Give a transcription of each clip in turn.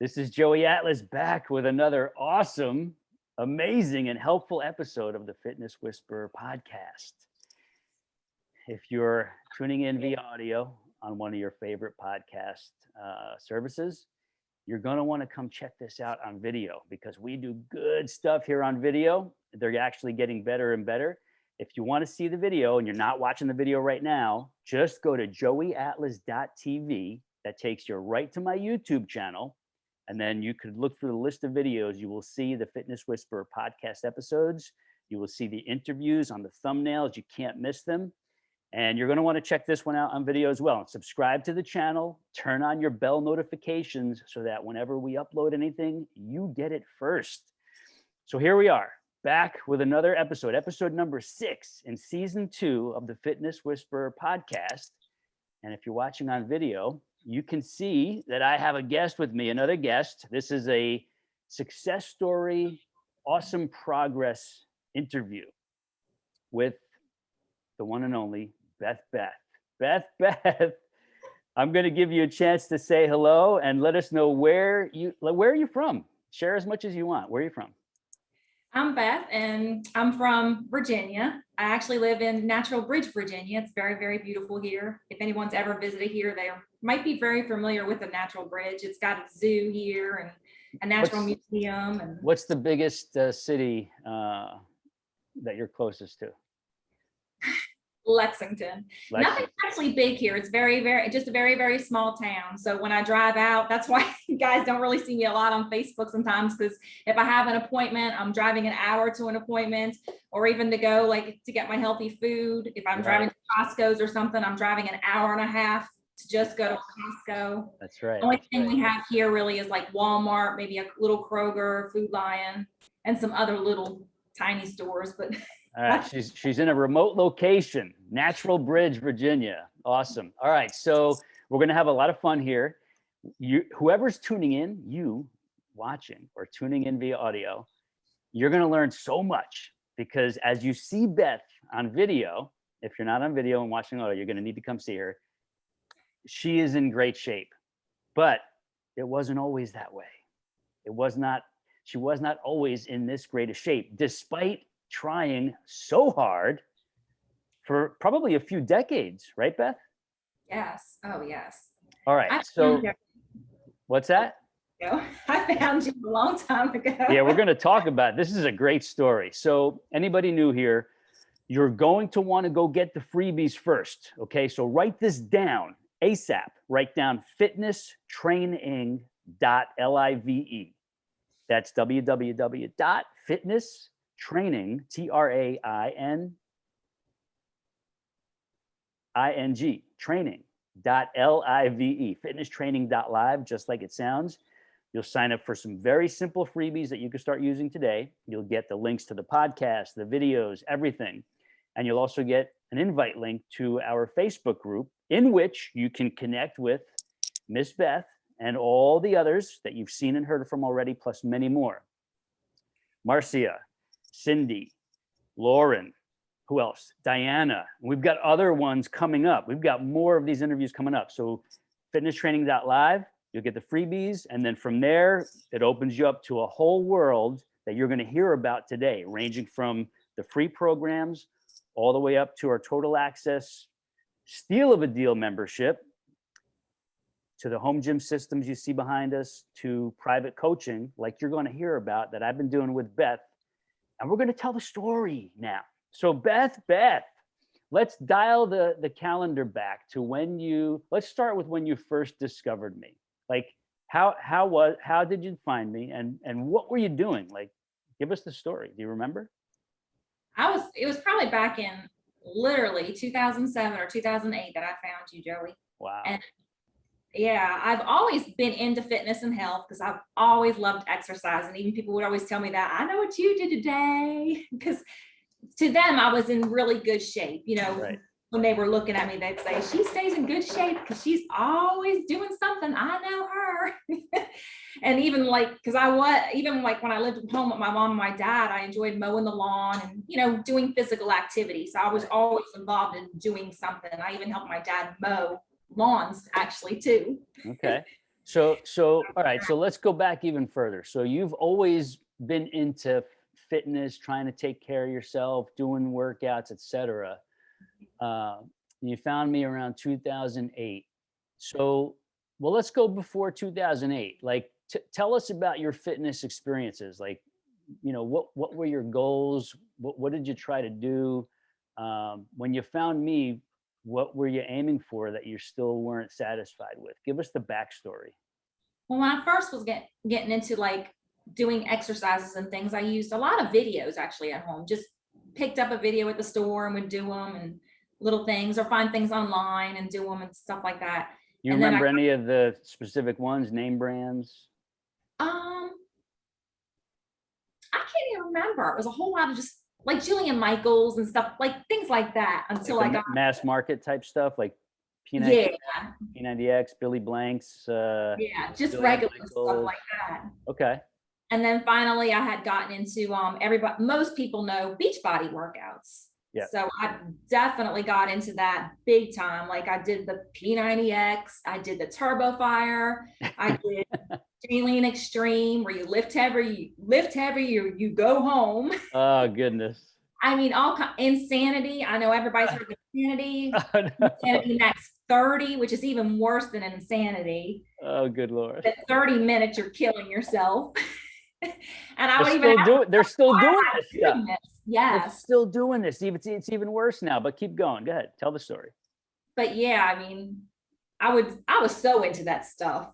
This is Joey Atlas back with another awesome, amazing, and helpful episode of the Fitness Whisperer podcast. If you're tuning in via audio on one of your favorite podcast services, you're going to want to come check this out on video because we do good stuff here on video. They're actually getting better and better. If you want to see the video and you're not watching the video right now, just go to joeyatlas.tv. That takes you right to my YouTube channel. And then you could look through the list of videos. You will see the Fitness Whisperer podcast episodes. You will see the interviews on the thumbnails. You can't miss them. And you're going to want to check this one out on video as well. And subscribe to the channel. Turn on your bell notifications so that whenever we upload anything, you get it first. So here we are, back with another episode, episode number 6 in season 2 of the Fitness Whisperer podcast. And if you're watching on video, you can see that I have a guest with me, another guest. This is a success story, awesome progress interview with the one and only Beth. Beth, I'm going to give you a chance to say hello and let us know where are you from? Share as much as you want. Where are you from? I'm Beth, and I'm from Virginia. I actually live in Natural Bridge, Virginia. It's very, very beautiful here. If anyone's ever visited here, they might be very familiar with the Natural Bridge. It's got a zoo here and a natural museum. And what's the biggest city that you're closest to? Lexington. Nothing's actually big here. It's just a very, very small town. So when I drive out, that's why you guys don't really see me a lot on Facebook sometimes, because if I have an appointment, I'm driving an hour to an appointment, or even to go to get my healthy food. If I'm driving to Costco's or something, I'm driving an hour and a half to just go to Costco. That's right. The only thing we have here really is like Walmart, maybe a little Kroger, Food Lion, and some other little tiny stores, but all right, she's in a remote location, Natural Bridge, Virginia. Awesome. All right, so we're going to have a lot of fun here. Whoever's tuning in, you watching or tuning in via audio, you're going to learn so much because as you see Beth on video, if you're not on video and watching audio, you're going to need to come see her. She is in great shape, but it wasn't always that way. She was not always in this great a shape, despite trying so hard for probably a few decades, right, Beth? Yes. Oh, yes. All right. So what's that? I found you a long time ago. Yeah, we're going to talk about it. This is a great story. So anybody new here, you're going to want to go get the freebies first. Okay. So write this down ASAP. Write down fitnesstraining.live. That's www.fitnesstraining, training, training.live, fitnesstraining.live, just like it sounds. You'll sign up for some very simple freebies that you can start using today. You'll get the links to the podcast, the videos, everything. And you'll also get an invite link to our Facebook group in which you can connect with Miss Beth and all the others that you've seen and heard from already, plus many more. Marcia, Cindy, Lauren, who else? Diana. We've got other ones coming up. We've got more of these interviews coming up. So fitnesstraining.live, you'll get the freebies. And then from there, it opens you up to a whole world that you're going to hear about today, ranging from the free programs all the way up to our total access steal of a deal membership, to the home gym systems you see behind us, to private coaching, like you're going to hear about that I've been doing with Beth. And we're going to tell the story now. So Beth, let's dial the calendar back to let's start with when you first discovered me. Like how did you find me and what were you doing? Like, give us the story. Do you remember? It was probably back in literally 2007 or 2008 that I found you, Joey. Wow. And yeah, I've always been into fitness and health because I've always loved exercise. And even people would always tell me that, I know what you did today. Because to them, I was in really good shape. Right. When they were looking at me, they'd say, she stays in good shape because she's always doing something. I know her. And even because when I lived at home with my mom and my dad, I enjoyed mowing the lawn and, doing physical activity. So I was always involved in doing something. I even helped my dad mow lawns actually too. Okay. So all right, so let's go back even further. So you've always been into fitness, trying to take care of yourself, doing workouts, etc. You found me around 2008. So, well, let's go before 2008. Like, tell us about your fitness experiences. Like, what were your goals? What did you try to do? When you found me, what were you aiming for that you still weren't satisfied with? Give us the backstory. Well, when I first was getting into like doing exercises and things, I used a lot of videos actually at home. Just picked up a video at the store and would do them and little things, or find things online and do them and stuff like that. You And then remember any of the specific ones, name brands? I can't even remember. It was a whole lot of just like Jillian Michaels and stuff, like things like that, until Like I got mass market type stuff, like yeah, P90X, Billy Blanks, yeah, just Jillian regular stuff Michaels. like that. Okay. And then finally I had gotten into everybody, most people know Beachbody Workouts. Yeah. So I definitely got into that big time. Like I did the P90X, I did the Turbo Fire, I did Jillian Extreme, where you lift heavy, you go home. Oh goodness. I mean, Insanity. I know everybody's heard of Insanity. Oh, no. Insanity Max 30, which is even worse than Insanity. Oh, good Lord. At 30 minutes, you're killing yourself. And I would they're still doing this stuff. Yes. They're still doing this. It's even worse now, but keep going. Go ahead. Tell the story. But yeah, I mean, I was so into that stuff.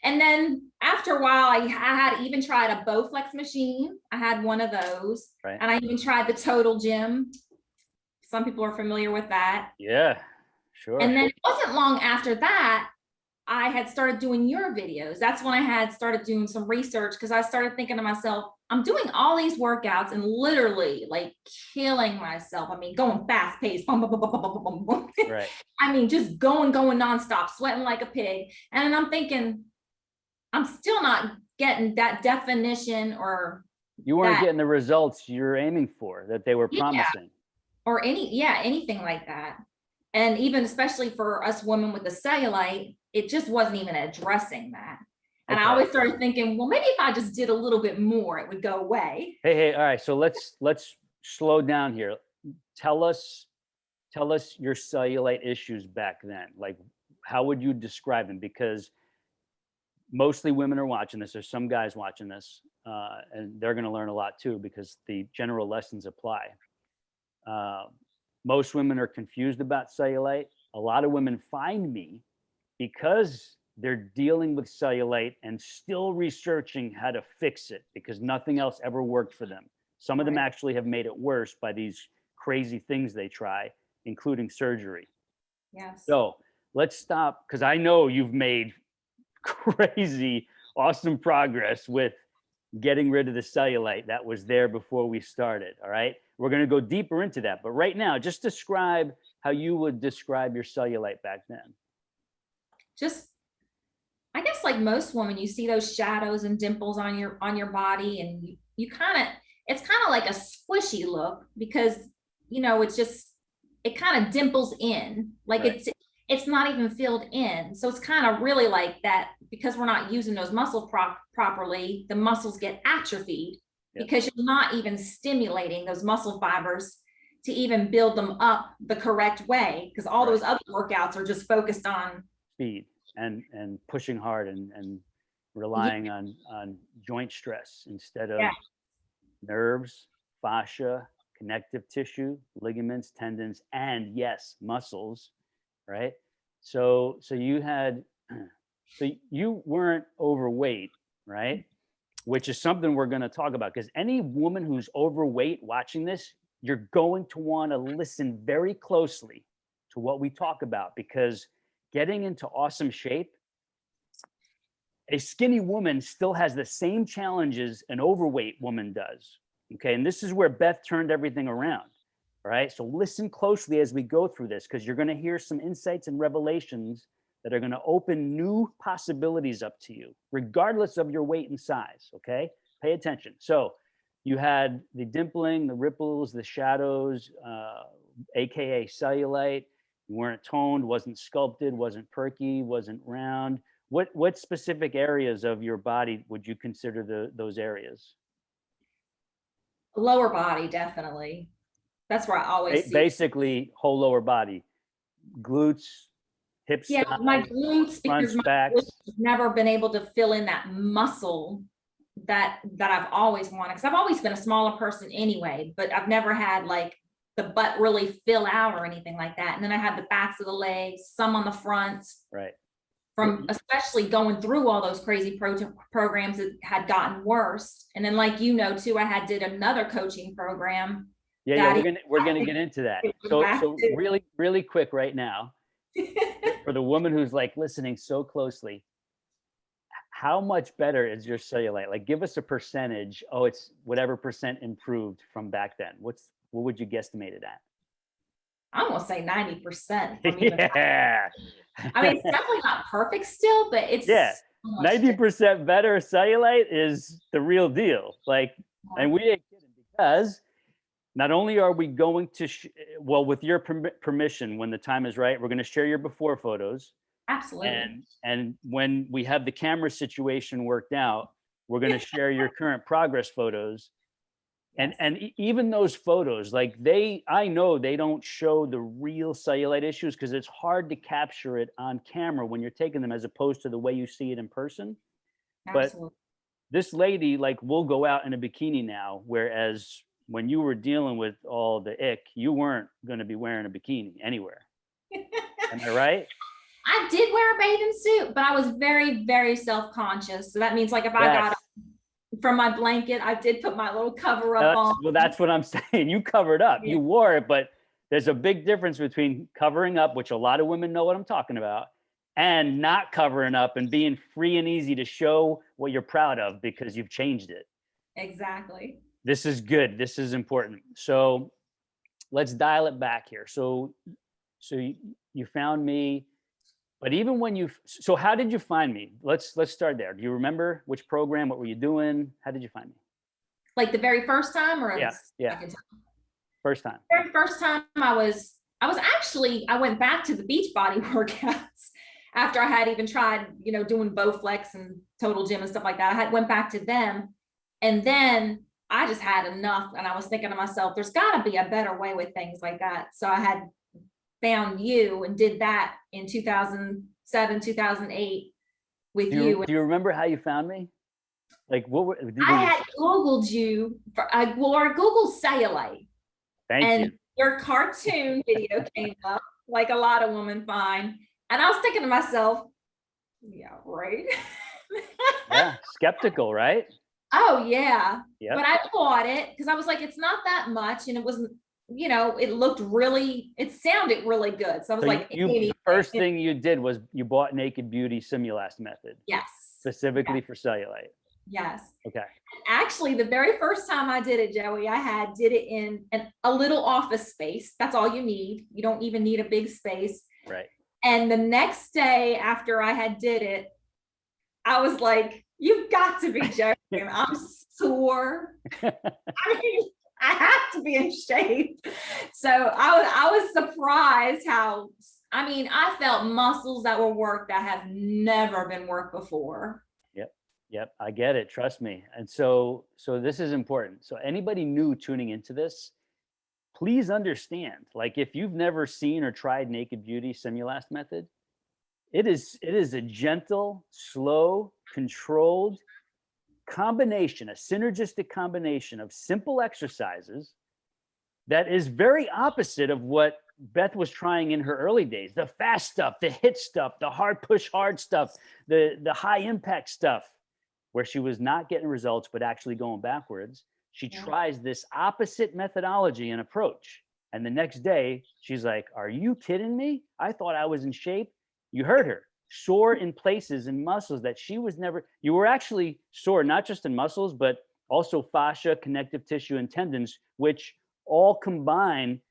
And then after a while, I had even tried a Bowflex machine. I had one of those. Right. And I even tried the Total Gym. Some people are familiar with that. Yeah, sure. And then it wasn't long after that, I had started doing your videos. That's when I had started doing some research, because I started thinking to myself, I'm doing all these workouts and literally like killing myself. I mean, going fast paced, boom, boom, boom, boom, boom, boom, boom. Right. I mean, just going nonstop, sweating like a pig. And I'm thinking, I'm still not getting that definition, or you weren't getting the results you're aiming for, that they were promising. Or anything like that. And even especially for us women with the cellulite, it just wasn't even addressing that. And I always started thinking, well, maybe if I just did a little bit more, it would go away. Hey, all right. So let's slow down here. Tell us your cellulite issues back then. Like, how would you describe them? Because mostly women are watching this. There's some guys watching this, and they're going to learn a lot too, because the general lessons apply. Most women are confused about cellulite. A lot of women find me because they're dealing with cellulite and still researching how to fix it, because nothing else ever worked for them. Some of them actually have made it worse by these crazy things they try, including surgery. Yes. So let's stop, because I know you've made crazy, awesome progress with getting rid of the cellulite that was there before we started. All right. We're going to go deeper into that. But right now, just describe how you would describe your cellulite back then. Just, I guess like most women, you see those shadows and dimples on your body, and you kind of, it's kind of like a squishy look, because, it's just, it kind of dimples in, like it's not even filled in. So it's kind of really like that, because we're not using those muscles properly, the muscles get atrophied, because you're not even stimulating those muscle fibers to even build them up the correct way, because all those other workouts are just focused on speed and pushing hard and relying on joint stress instead of nerves, fascia, connective tissue, ligaments, tendons, and yes, muscles, right? So you weren't overweight, right? Which is something we're going to talk about, because any woman who's overweight watching this, you're going to want to listen very closely to what we talk about, because getting into awesome shape, a skinny woman still has the same challenges an overweight woman does. Okay. And this is where Beth turned everything around. All right. So listen closely as we go through this, because you're going to hear some insights and revelations that are going to open new possibilities up to you, regardless of your weight and size. Okay. Pay attention. So you had the dimpling, the ripples, the shadows, AKA cellulite. You weren't toned, wasn't sculpted, wasn't perky, wasn't round. What specific areas of your body would you consider those areas? Lower body, definitely. That's where I always see. Basically, whole lower body, glutes, hips, Yeah, my thighs, glutes, because fronts, my backs. glutes have never been able to fill in that muscle that I've always wanted. Because I've always been a smaller person anyway, but I've never had like the butt really fill out or anything like that. And then I had the backs of the legs, some on the front. Right. From especially going through all those crazy programs that had gotten worse. And then, like, you know, too, I did another coaching program. Yeah, we're gonna get into that. So really quick right now, for the woman who's like listening so closely, how much better is your cellulite? Like, give us a percentage. Oh, it's whatever percent improved from back then. What would you guesstimate it at? I'm gonna say 90%. Yeah. I mean, it's definitely not perfect still, but it's 90% better cellulite is the real deal. Like, and we ain't kidding, because not only are we going to, well, with your permission, when the time is right, we're going to share your before photos. Absolutely. And when we have the camera situation worked out, we're going to share your current progress photos. And even those photos, like I know they don't show the real cellulite issues because it's hard to capture it on camera when you're taking them, as opposed to the way you see it in person. Absolutely. But this lady, like, will go out in a bikini now, whereas when you were dealing with all the ick, you weren't going to be wearing a bikini anywhere. Am I right? I did wear a bathing suit, but I was very, very self-conscious. So that means, like, if I got up from my blanket, I did put my little cover up on. Well, that's what I'm saying. You covered up. You wore it, but there's a big difference between covering up, which a lot of women know what I'm talking about, and not covering up and being free and easy to show what you're proud of because you've changed it. Exactly. This is good. This is important. So let's dial it back here. So you found me, but even when so how did you find me? Let's start there. Do you remember which program? What were you doing? How did you find me? Like the very first time, or yeah. First time. Very first time I went back to the Beachbody Workouts after I had even tried, doing Bowflex and Total Gym and stuff like that. I went back to them, and then I just had enough, and I was thinking to myself, there's got to be a better way with things like that. So I had found you and did that in 2007, 2008 with you. Do you remember how you found me? Like, I had Googled you I Googled cellulite. Thank you. Your cartoon video came up, like a lot of women find. And I was thinking to myself, yeah, right. Yeah, skeptical, right? Oh yeah. Yep. But I bought it because I was like, it's not that much, and it wasn't, it sounded really good. So I was the first thing you did was you bought Naked Beauty Simulast method. Yes. Specifically for cellulite. Yes. Okay. Actually, the very first time I did it, Joey, I did it in a little office space. That's all you need. You don't even need a big space. Right. And the next day after I had did it, I was like, you've got to be joking. I'm sore. I mean, I have to be in shape. So I was surprised how, I felt muscles that were worked that have never been worked before. Yep, I get it. Trust me. And so this is important. So anybody new tuning into this, please understand, like, if you've never seen or tried Naked Beauty Simulast method, it is a gentle, slow, controlled combination, a synergistic combination of simple exercises that is very opposite of what Beth was trying in her early days. The fast stuff, the hit stuff, the hard push hard stuff, the high impact stuff, where she was not getting results, but actually going backwards. She tries this opposite methodology and approach. And the next day she's like, are you kidding me? I thought I was in shape. You heard her. Sore in places and muscles that she was never. You were actually sore, not just in muscles, but also fascia, connective tissue, and tendons, which all combine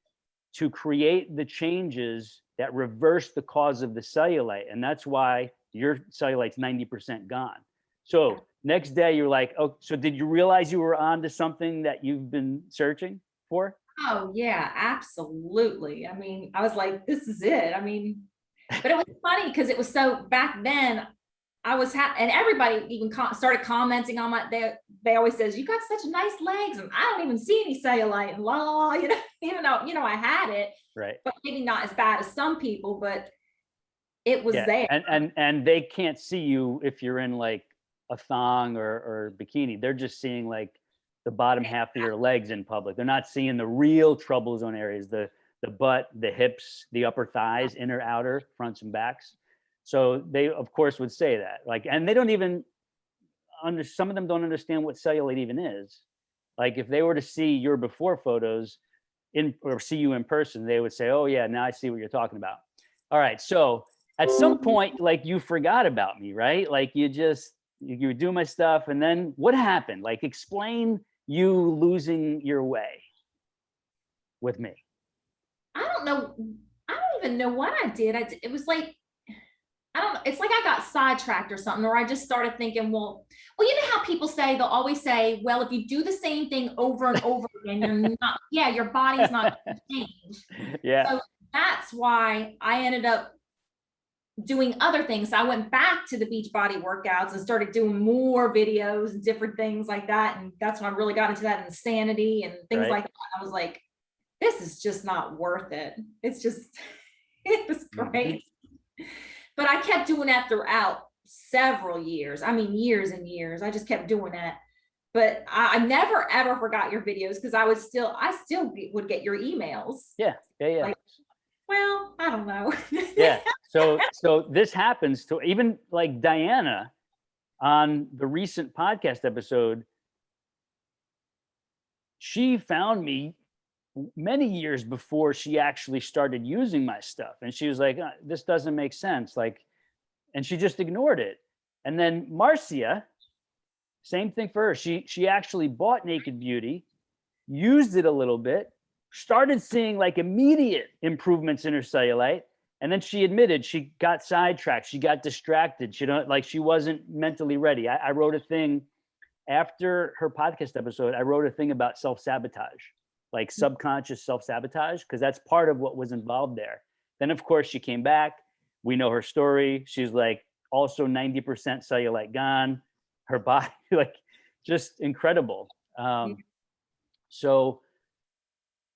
to create the changes that reverse the cause of the cellulite. And that's why your cellulite's 90% gone. So next day you're like, oh, so did you realize you were on to something that you've been searching for? Oh yeah, absolutely. I mean, I was like, this is it. I mean, but it was funny because it was so back then I was and everybody even started commenting on my, they always says, you got such nice legs and I don't even see any cellulite and la, la, la, you know, even though, you know, I had it, Right. but maybe not as bad as some people, but it was there. And they can't see you if you're in like a thong or bikini. They're just seeing like the bottom half of your legs in public. They're not seeing the real trouble zone areas, the butt, the hips, the upper thighs, inner, outer, fronts and backs. So they of course would say that. Like, and they don't even some of them don't understand what cellulite even is. Like if they were to see your before photos or see you in person, they would say, oh yeah, now I see what you're talking about. All right. So at some point, like you forgot about me, right? Like you were doing my stuff. And then what happened? Like explain you losing your way with me. I don't know. I don't even know what I did. It was like, I don't know. It's like I got sidetracked or something, or I just started thinking, well, you know how people say, they'll always say, well, if you do the same thing over and over again, you're not, yeah, your body's not going to change. Yeah. So that's why I ended up doing other things. So I went back to the Beachbody Workouts and started doing more videos and different things like that. And that's when I really got into that insanity and things like that. I was like, this is just not worth it. It's just, it was great. But I kept doing that throughout several years. I mean, years and years. I just kept doing that. But I never ever forgot your videos because I still would get your emails. Yeah. Like, well, I don't know. Yeah. So this happens to even like Diana on the recent podcast episode. She found me many years before she actually started using my stuff. And she was like, this doesn't make sense. Like, and she just ignored it. And then Marcia, same thing for her. She actually bought Naked Beauty, used it a little bit, started seeing like immediate improvements in her cellulite. And then she admitted she got sidetracked. She got distracted. She wasn't mentally ready. I wrote a thing after her podcast episode. I wrote a thing about self-sabotage, like subconscious self-sabotage, because that's part of what was involved there. Then of course she came back. We know her story. She's like also 90% cellulite gone. Her body, like just incredible. So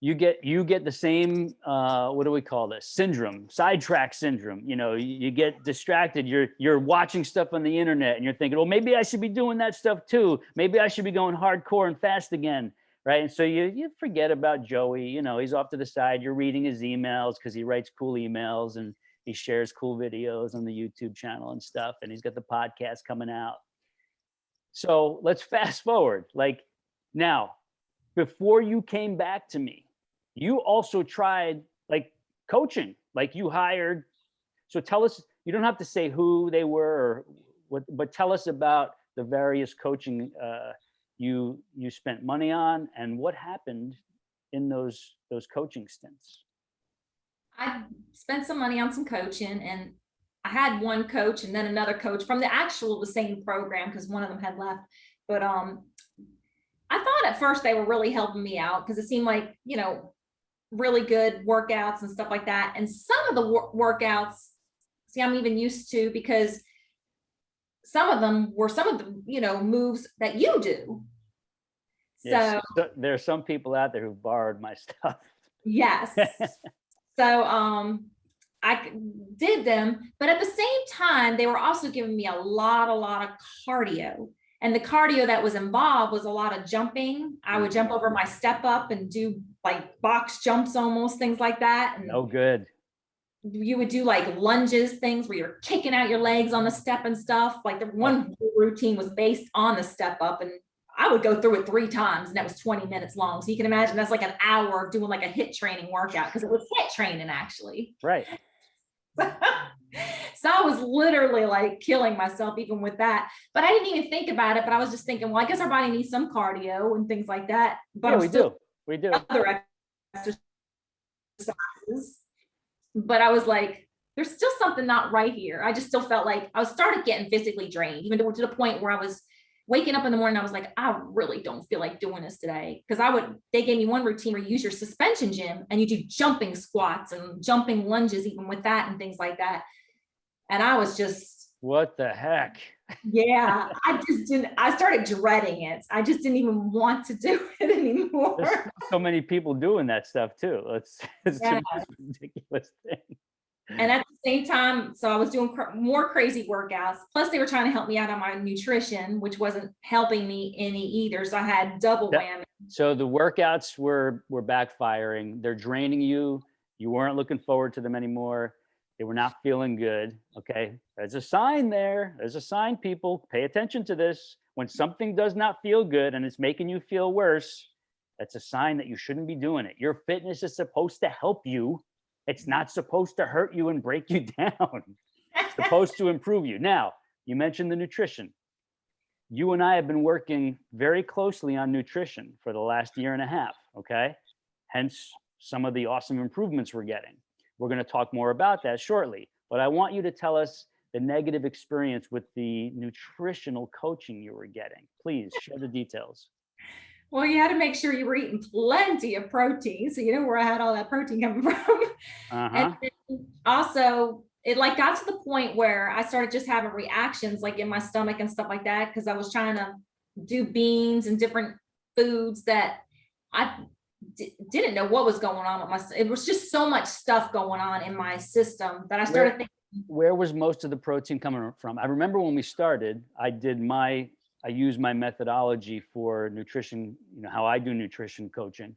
you get the same, what do we call this? Syndrome, sidetrack syndrome. You know, you get distracted. You're watching stuff on the internet and you're thinking, well, maybe I should be doing that stuff too. Maybe I should be going hardcore and fast again. Right. And so you forget about Joey, you know, he's off to the side. You're reading his emails because he writes cool emails and he shares cool videos on the YouTube channel and stuff. And he's got the podcast coming out. So let's fast forward. Like now, before you came back to me, you also tried like coaching, like you hired. So tell us, you don't have to say who they were or what, but tell us about the various coaching you spent money on and what happened in those coaching stints. I spent some money on some coaching, and I had one coach and then another coach from the same program because one of them had left. But I thought at first they were really helping me out because it seemed like, you know, really good workouts and stuff like that. And some of the workouts, see, I'm even used to because some of them were some of the, you know, moves that you do. Yes. So there are some people out there who borrowed my stuff. Yes. So I did them, but at the same time, they were also giving me a lot of cardio. And the cardio that was involved was a lot of jumping. I would jump over my step up and do like box jumps, almost things like that. And oh, good. You would do like lunges, things where you're kicking out your legs on the step and stuff. Like the one routine was based on the step up, and I would go through it 3 times, and that was 20 minutes long. So you can imagine that's like an hour of doing like a HIIT training workout because it was HIIT training actually. Right. So I was literally like killing myself even with that, but I didn't even think about it. But I was just thinking, well, I guess our body needs some cardio and things like that. But yeah, we do. Other exercises. But I was like, there's still something not right here. I just still felt like I started getting physically drained, even to the point where I was waking up in the morning, I was like, I really don't feel like doing this today. Cause they gave me one routine where you use your suspension gym and you do jumping squats and jumping lunges, even with that and things like that. And I was just, what the heck? yeah, I started dreading it. I just didn't even want to do it anymore. There's so many people doing that stuff too. It's Yeah. the most ridiculous thing. And at the same time, so I was doing more crazy workouts. Plus, they were trying to help me out on my nutrition, which wasn't helping me any either. So I had double whammy. So the workouts were backfiring. They're draining you. You weren't looking forward to them anymore. They were not feeling good. Okay. There's a sign there. There's a sign, people. Pay attention to this. When something does not feel good and it's making you feel worse, that's a sign that you shouldn't be doing it. Your fitness is supposed to help you. It's not supposed to hurt you and break you down. It's supposed to improve you. Now, you mentioned the nutrition. You and I have been working very closely on nutrition for the last year and a half, okay? Hence, some of the awesome improvements we're getting. We're going to talk more about that shortly. But I want you to tell us the negative experience with the nutritional coaching you were getting. Please share the details. Well, you had to make sure you were eating plenty of protein. So you know where I had all that protein coming from. And also, it like got to the point where I started just having reactions like in my stomach and stuff like that, because I was trying to do beans and different foods that I didn't know what was going on with my, it was just so much stuff going on in my system that I started thinking. Where was most of the protein coming from? I remember when we started, I used my methodology for nutrition, you know, how I do nutrition coaching.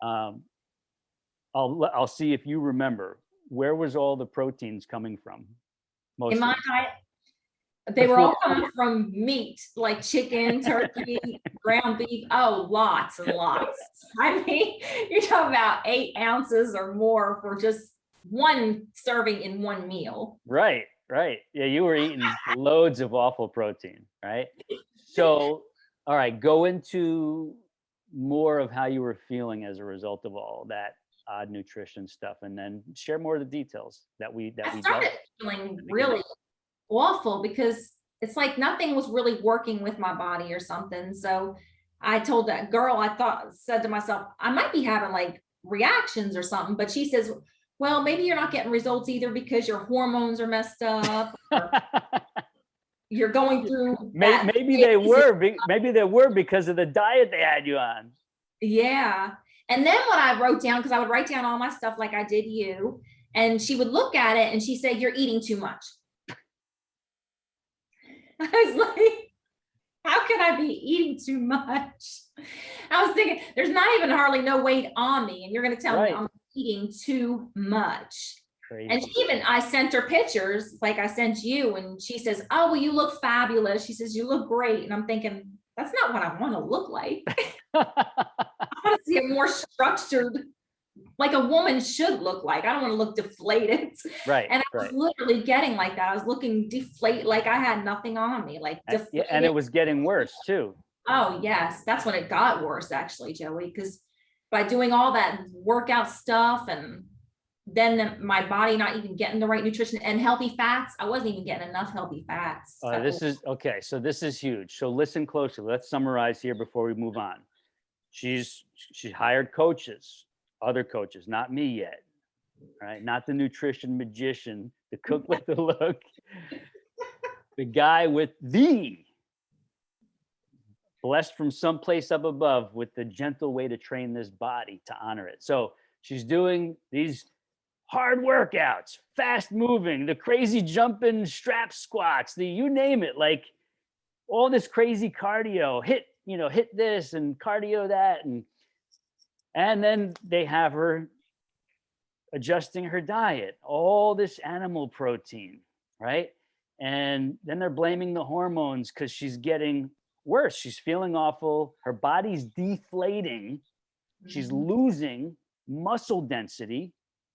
I'll see if you remember, where was all the proteins coming from? In my diet, they were all coming from meat, like chicken, turkey, ground beef. Oh, lots and lots. I mean, you're talking about 8 ounces or more for just one serving in one meal. Right. Yeah, you were eating loads of awful protein, right? So, all right, go into more of how you were feeling as a result of all that odd nutrition stuff, and then share more of the details that we started feeling really awful because it's like nothing was really working with my body or something. So I told that girl, said to myself, I might be having like reactions or something, but she says, well, maybe you're not getting results either because your hormones are messed up. You're going through maybe they were because of the diet they had you on. Yeah. And then what I wrote down, because I would write down all my stuff like I did you, and she would look at it and she said, you're eating too much. I was like, how can I be eating too much? I was thinking, there's not even hardly no weight on me, and you're going to tell me I'm eating too much. Crazy. And I sent her pictures like I sent you, and she says, oh, well, you look fabulous. She says, you look great. And I'm thinking, that's not what I want to look like. I want to see a more structured, like a woman should look like. I don't want to look deflated. Right. And I was literally getting like that. I was looking deflated, like I had nothing on me, like deflated. And it was getting worse too. Oh yes. That's when it got worse actually, Joey, because by doing all that workout stuff and then my body not even getting the right nutrition and healthy fats, I wasn't even getting enough healthy fats. This is okay. So this is huge. So listen closely. Let's summarize here before we move on. She hired coaches, other coaches, not me yet, right? Not the nutrition magician, the cook with the look, the guy with the blessed from someplace up above with the gentle way to train this body to honor it. So she's doing these hard workouts, fast moving, the crazy jumping strap squats, you name it, like all this crazy cardio, hit this and cardio that. And then they have her adjusting her diet, all this animal protein, right? And then they're blaming the hormones because she's getting worse. She's feeling awful. Her body's deflating. She's losing muscle density.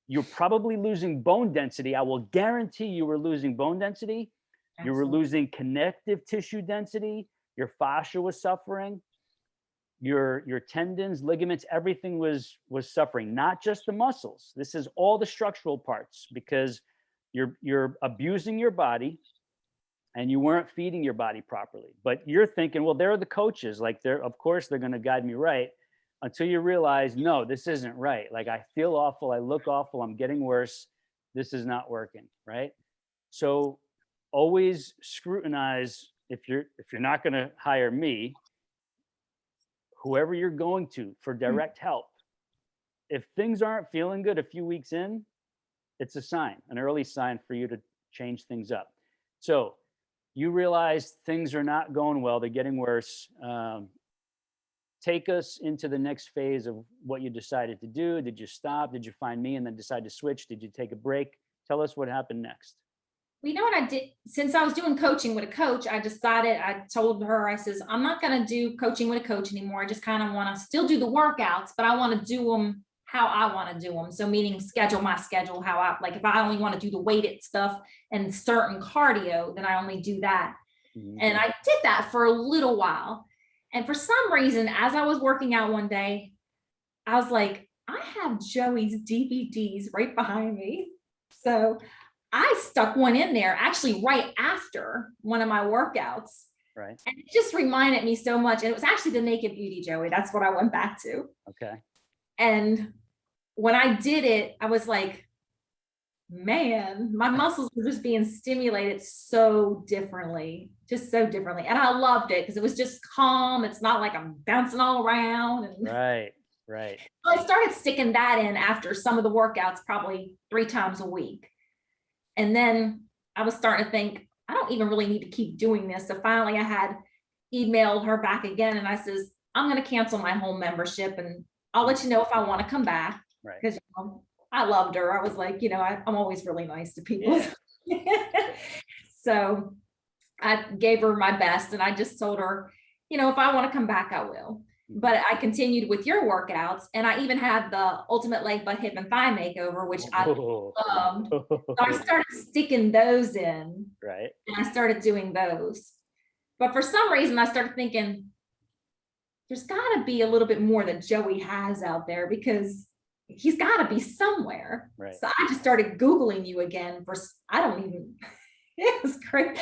You're probably losing bone density. I will guarantee you were losing bone density. Absolutely. You were losing connective tissue density. Your fascia was suffering. Your tendons, ligaments, everything was suffering, not just the muscles. This is all the structural parts because you're abusing your body. and you weren't feeding your body properly. But you're thinking, well, they're the coaches. Like of course they're going to guide me right, until you realize, no, this isn't right. Like I feel awful. I look awful. I'm getting worse. This is not working. Right. So always scrutinize, if you're not going to hire me, whoever you're going to for direct help. If things aren't feeling good a few weeks in, it's a sign, an early sign for you to change things up. So you realize things are not going well, they're getting worse. Take us into the next phase of what you decided to do. Did you stop? Did you find me and then decide to switch? Did you take a break? Tell us what happened next. Well, you know what I did? Since I was doing coaching with a coach, I told her, I says, I'm not going to do coaching with a coach anymore. I just kind of want to still do the workouts, but I want to do them how I want to do them. So meaning schedule my schedule, how I, like if I only want to do the weighted stuff and certain cardio, then I only do that. Mm-hmm. And I did that for a little while. And for some reason, as I was working out one day, I was like, I have Joey's DVDs right behind me. So I stuck one in there actually right after one of my workouts. Right. And it just reminded me so much. And it was actually the Naked Beauty, Joey. That's what I went back to. Okay. And when I did it, I was like, man, my muscles were just being stimulated so differently, just so differently. And I loved it because it was just calm. It's not like I'm bouncing all around. And right. So I started sticking that in after some of the workouts, probably 3 times a week. And then I was starting to think, I don't even really need to keep doing this. So finally I had emailed her back again and I says, I'm going to cancel my home membership and I'll let you know if I want to come back. Right. Because I loved her. I was like, I'm always really nice to people. Yeah. So I gave her my best and I just told her, if I want to come back, I will. But I continued with your workouts and I even had the ultimate leg, butt, hip, and thigh makeover, which I loved. So I started sticking those in. Right. And I started doing those. But for some reason, I started thinking, there's got to be a little bit more that Joey has out there because he's got to be somewhere. Right. So I just started Googling you again it was great.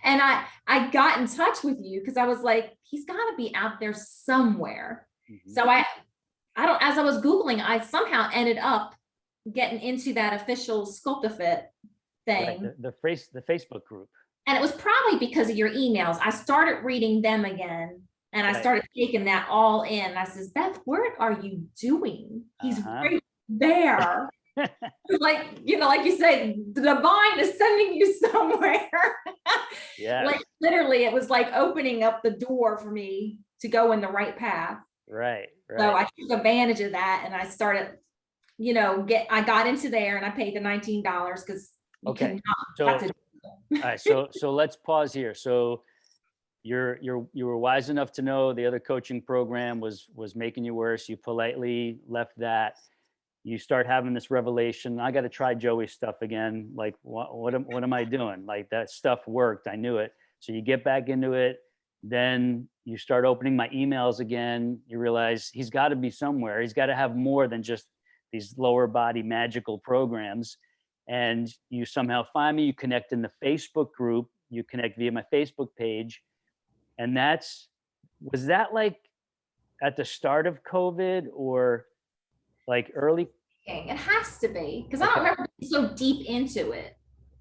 And I got in touch with you because I was like, he's got to be out there somewhere. Mm-hmm. So as I was Googling, I somehow ended up getting into that official Sculptafit thing. Right. The Facebook group. And it was probably because of your emails. I started reading them again. And I started taking that all in. I says, Beth, what are you doing? He's right there. Like you say, the divine is sending you somewhere. Yeah. Like literally, it was like opening up the door for me to go in the right path. Right. So I took advantage of that and I started, I got into there and I paid the $19 because okay. All right. So let's pause here. So you were wise enough to know the other coaching program was making you worse. You politely left that. You start having this revelation. I got to try Joey's stuff again. Like what am I doing? Like that stuff worked. I knew it. So you get back into it. Then you start opening my emails again. You realize he's got to be somewhere. He's got to have more than just these lower body magical programs. And you somehow find me. You connect in the Facebook group. You connect via my Facebook page. And was that like at the start of COVID or like early? It has to be because I don't remember being so deep into it.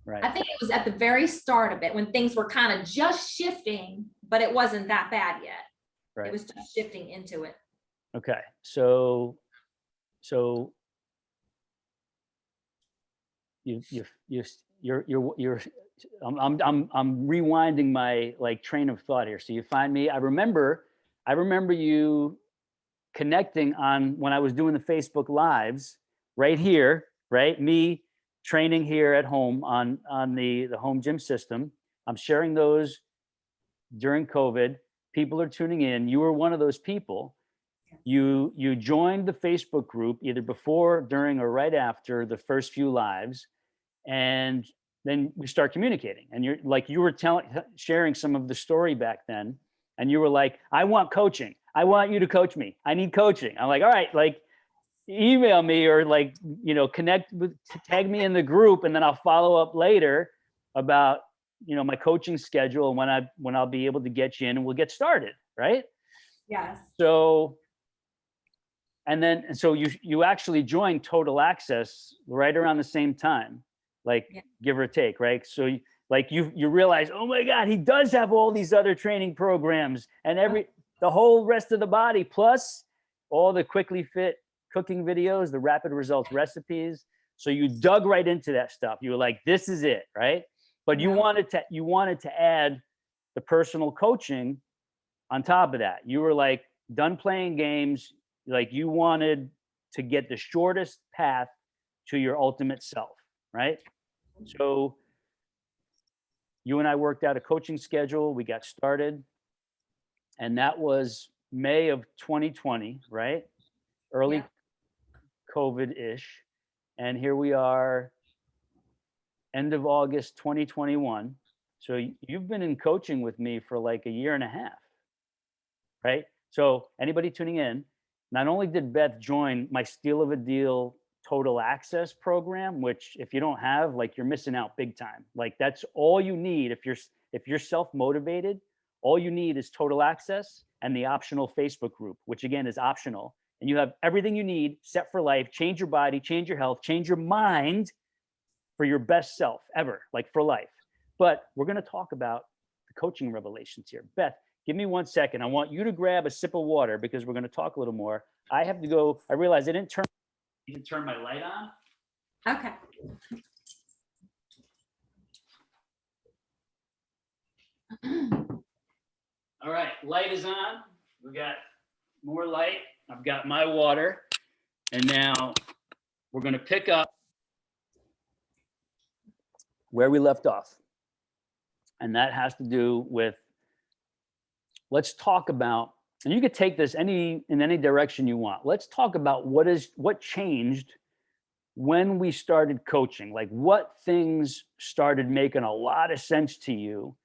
Right. I think it was at the very start of it when things were kind of just shifting, but it wasn't that bad yet. Right. It was just shifting into it. Okay. So you're I'm rewinding my like train of thought here. So you find me. I remember you connecting on when I was doing the Facebook lives right here, right? Me training here at home on the home gym system. I'm sharing those during COVID. People are tuning in. You were one of those people. You joined the Facebook group either before, during, or right after the first few lives, and then we start communicating. And you were sharing some of the story back then, and you were like, "I want coaching. I want you to coach me. I need coaching." I'm like, "All right, like email me or like, connect with, tag me in the group, and then I'll follow up later about my coaching schedule and when I'll be able to get you in and we'll get started. Right. Yes. So, and so you actually joined Total Access right around the same time, like give or take. Right. So you realize, oh my God, he does have all these other training programs and the whole rest of the body, plus all the quickly fit cooking videos, the rapid results recipes. So you dug right into that stuff. You were like, this is it, right? But you wanted to add the personal coaching on top of that. You were like done playing games, like you wanted to get the shortest path to your ultimate self, right? So you and I worked out a coaching schedule. We got started. And that was May of 2020, right? Early COVID-ish. And here we are, end of August 2021. So you've been in coaching with me for like a year and a half, right? So anybody tuning in, not only did Beth join my Steal of a Deal Total Access program, which if you don't have, like you're missing out big time. Like that's all you need. If you're self-motivated, all you need is Total Access and the optional Facebook group, which again is optional. And you have everything you need set for life, change your body, change your health, change your mind for your best self ever, like for life. But we're going to talk about the coaching revelations here. Beth, give me 1 second. I want you to grab a sip of water because we're going to talk a little more. I have to go. I realized I didn't turn my light on. Okay. All right, light is on. We got more light. I've got my water. And now we're going to pick up where we left off. And that has to do with, let's talk about, and you could take this in any direction you want. Let's talk about what changed when we started coaching. Like what things started making a lot of sense to you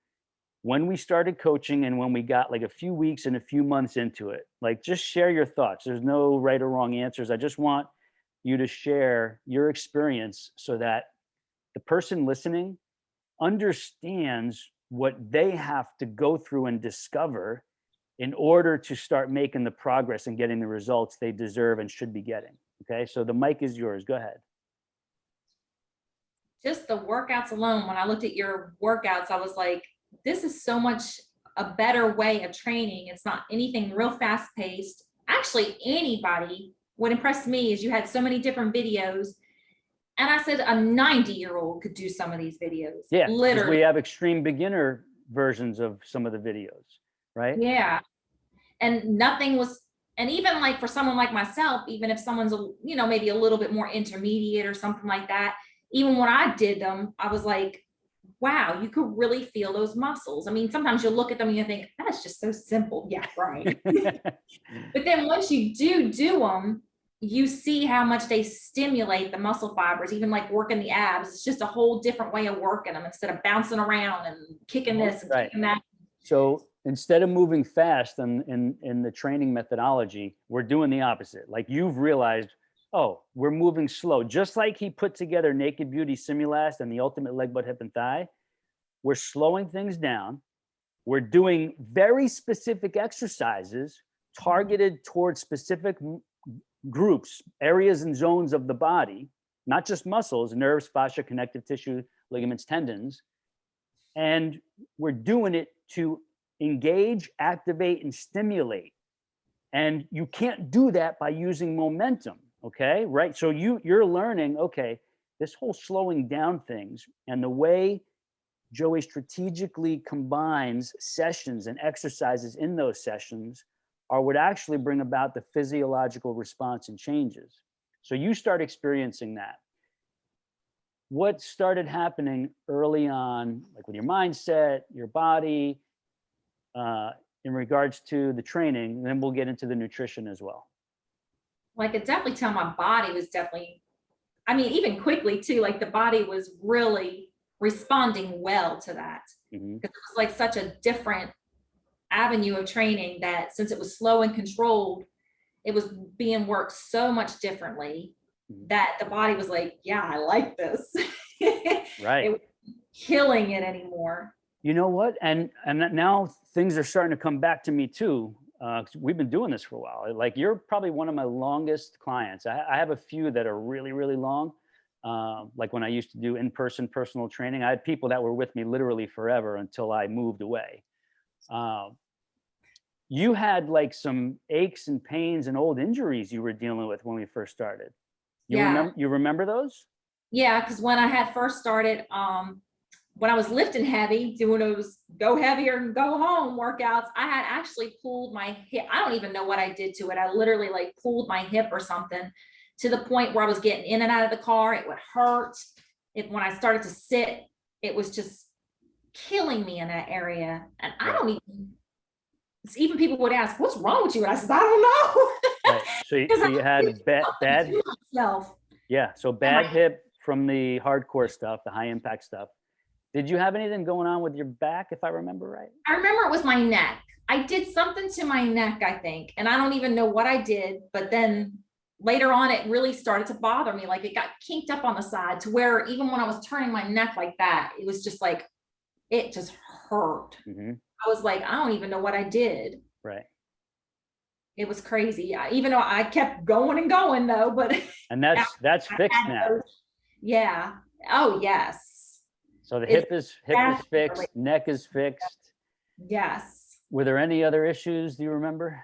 when we started coaching and when we got like a few weeks and a few months into it. Like just share your thoughts. There's no right or wrong answers. I just want you to share your experience so that the person listening understands what they have to go through and discover in order to start making the progress and getting the results they deserve and should be getting. Okay, so the mic is yours. Go ahead. Just the workouts alone, when I looked at your workouts, I was like, this is so much a better way of training. It's not anything real fast paced. Actually, anybody, what impressed me is you had so many different videos. And I said a 90-year-old could do some of these videos. Yeah, literally. We have extreme beginner versions of some of the videos, right? Yeah. And nothing was, and even like for someone like myself, even if someone's, maybe a little bit more intermediate or something like that, even when I did them, I was like, wow, you could really feel those muscles. I mean, sometimes you'll look at them and you think, that's just so simple. Yeah, right. But then once you do them, you see how much they stimulate the muscle fibers, even like working the abs. It's just a whole different way of working them instead of bouncing around and kicking this and kicking that. So instead of moving fast in the training methodology, we're doing the opposite. Like you've realized, oh, we're moving slow. Just like he put together Naked Beauty Simulast and the Ultimate Leg, Butt, Hip, and Thigh, we're slowing things down. We're doing very specific exercises targeted towards specific groups, areas and zones of the body, not just muscles, nerves, fascia, connective tissue, ligaments, tendons. And we're doing it to engage, activate, and stimulate. And you can't do that by using momentum. Okay, right? So you're learning, okay, this whole slowing down things and the way Joey strategically combines sessions and exercises in those sessions are what actually bring about the physiological response and changes. So you start experiencing that. What started happening early on, like with your mindset, your body, in regards to the training, and then we'll get into the nutrition as well. Well, I could definitely tell my body was definitely, I mean, even quickly too, like the body was really responding well to that. Because it was like such a different avenue of training that since it was slow and controlled, it was being worked so much differently that the body was like, yeah, I like this. Right. killing it anymore. You know what? And now things are starting to come back to me too. 'Cause we've been doing this for a while. Like you're probably one of my longest clients. I have a few that are really, really long. Like when I used to do in-person personal training, I had people that were with me literally forever until I moved away. You had like some aches and pains and old injuries you were dealing with when we first started. Yeah. You remember those? Yeah. Cause when I had first started, when I was lifting heavy, doing those go heavier and go home workouts, I had actually pulled my hip. I don't even know what I did to it. I literally like pulled my hip or something to the point where I was getting in and out of the car. It would hurt. When I started to sit, it was just killing me in that area. And I don't even people would ask, what's wrong with you? And I said, I don't know. Right. So you had bad. Yeah. So bad hip from the hardcore stuff, the high impact stuff. Did you have anything going on with your back, if I remember right? I remember it was my neck. I did something to my neck, I think, and I don't even know what I did, but then later on, it really started to bother me. Like it got kinked up on the side to where even when I was turning my neck like that, it was just like, it just hurt. Mm-hmm. I was like, I don't even know what I did. Right. It was crazy. Even though I kept going and going though, but. And that's fixed now. Yeah. Oh, yes. So the hip is fixed, neck is fixed. Yes. Were there any other issues? Do you remember?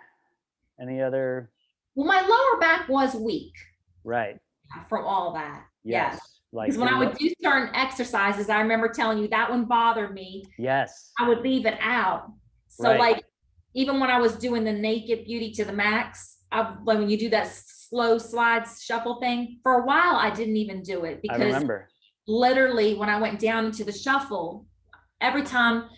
Any other? Well, my lower back was weak. Right. From all that. Yes. Like because when I would do certain exercises, I remember telling you that one bothered me. Yes. I would leave it out. So like, even when I was doing the naked beauty to the max, like when you do that slow slide shuffle thing, for a while, I didn't even do it because I remember. Literally when I went down into the shuffle, every time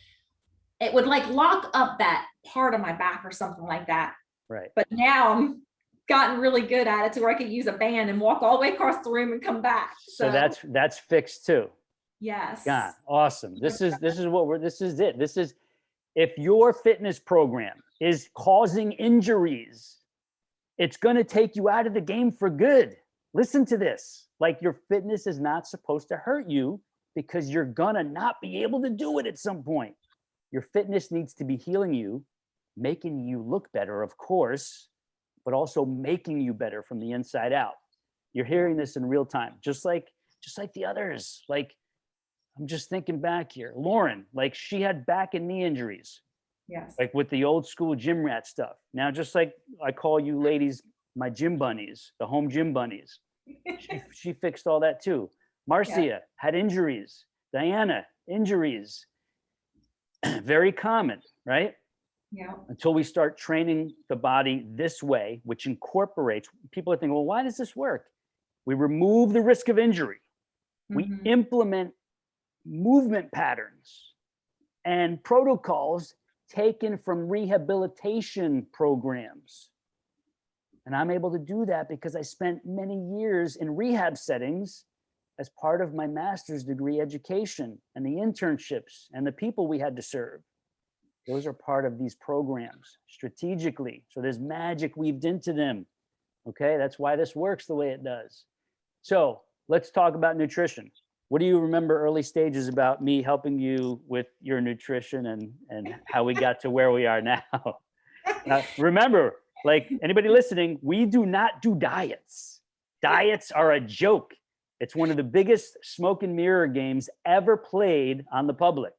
it would like lock up that part of my back or something like that. Right. But now I'm gotten really good at it to where I could use a band and walk all the way across the room and come back. So that's fixed too. Yes. God, awesome. This is it. This is if your fitness program is causing injuries, it's going to take you out of the game for good. Listen to this. Like your fitness is not supposed to hurt you because you're going to not be able to do it at some point. Your fitness needs to be healing you, making you look better, of course, but also making you better from the inside out. You're hearing this in real time, just like the others. Like, I'm just thinking back here. Lauren, like she had back and knee injuries. Yes. Like with the old school gym rat stuff. Now, just like I call you ladies, my gym bunnies, the home gym bunnies. She fixed all that too. Marcia had injuries. Diana, injuries. Very common, right? Yeah. Until we start training the body this way, which incorporates, people are thinking, well, why does this work? We remove the risk of injury. We implement movement patterns and protocols taken from rehabilitation programs. And I'm able to do that because I spent many years in rehab settings as part of my master's degree education and the internships and the people we had to serve. Those are part of these programs strategically. So there's magic weaved into them. Okay, that's why this works the way it does. So let's talk about nutrition. What do you remember early stages about me helping you with your nutrition and how we got to where we are now? Remember, like anybody listening, we do not do diets. Diets are a joke. It's one of the biggest smoke and mirror games ever played on the public.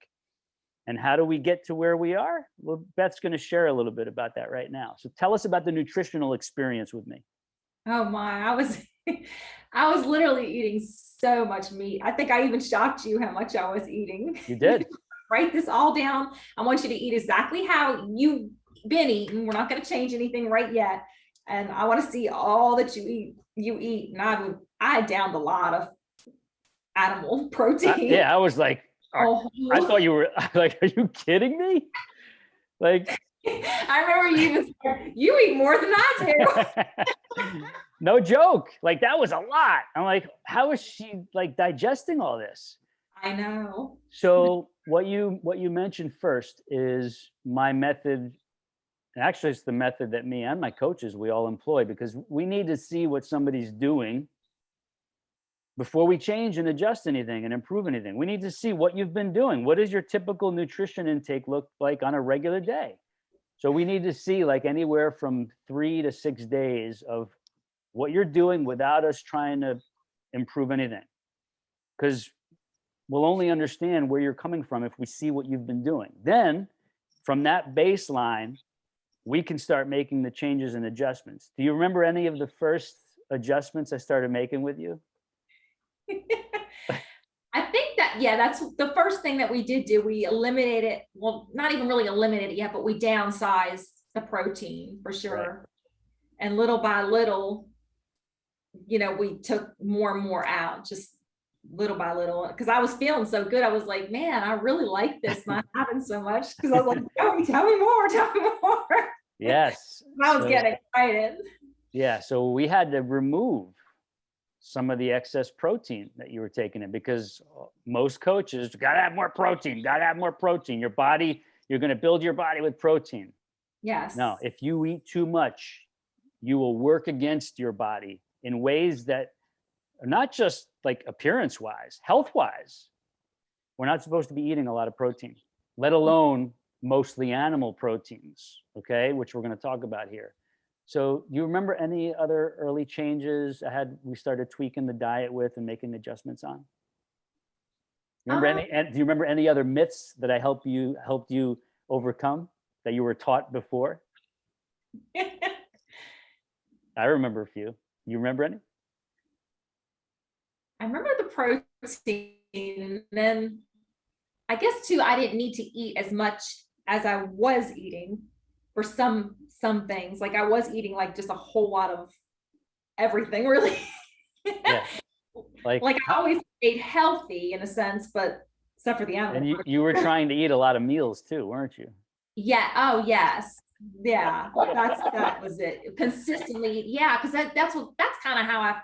And how do we get to where we are? Well, Beth's going to share a little bit about that right now. So tell us about the nutritional experience with me. Oh my, I was literally eating so much meat. I think I even shocked you how much I was eating. You did. Write this all down. I want you to eat exactly how you've been eating. We're not going to change anything right yet. And I want to see all that you eat. And I downed a lot of animal protein. I was like, I thought you were like, are you kidding me? Like, I remember you even said, you eat more than I do. No joke. Like that was a lot. I'm like, how is she like digesting all this? I know. So what you mentioned first is my method. Actually, it's the method that me and my coaches, we all employ because we need to see what somebody's doing before we change and adjust anything and improve anything. We need to see what you've been doing. What does your typical nutrition intake look like on a regular day? So we need to see like anywhere from 3 to 6 days of what you're doing without us trying to improve anything. Because we'll only understand where you're coming from if we see what you've been doing. Then from that baseline, we can start making the changes and adjustments. Do you remember any of the first adjustments I started making with you? I think that, yeah, that's the first thing that we did do. We eliminated, well, not even really eliminated it yet, but we downsized the protein for sure. Right. And little by little, you know, we took more and more out, just little by little, because I was feeling so good. I was like, man, I really like this not having so much, because I was like, tell me more, tell me more. Yes. I was getting excited. Yeah. So we had to remove some of the excess protein that you were taking in, because most coaches got to have more protein, got to have more protein. Your body, you're going to build your body with protein. Yes. No, if you eat too much, you will work against your body in ways that are not just like appearance wise, health wise. We're not supposed to be eating a lot of protein, let alone mostly animal proteins, okay, which we're going to talk about here. So you remember any other early changes we started tweaking the diet with and making adjustments on? Remember do you remember any other myths that I helped you overcome that you were taught before? I remember a few. You remember any? I remember the protein, and then I guess too, I didn't need to eat as much as I was eating for some things. Like I was eating like just a whole lot of everything, really. Yeah. Like I always ate healthy in a sense, but except for the animal. And you were trying to eat a lot of meals too, weren't you? Yeah. Oh, yes. Yeah. That was it. Consistently. Yeah. Cause that's kind of how I,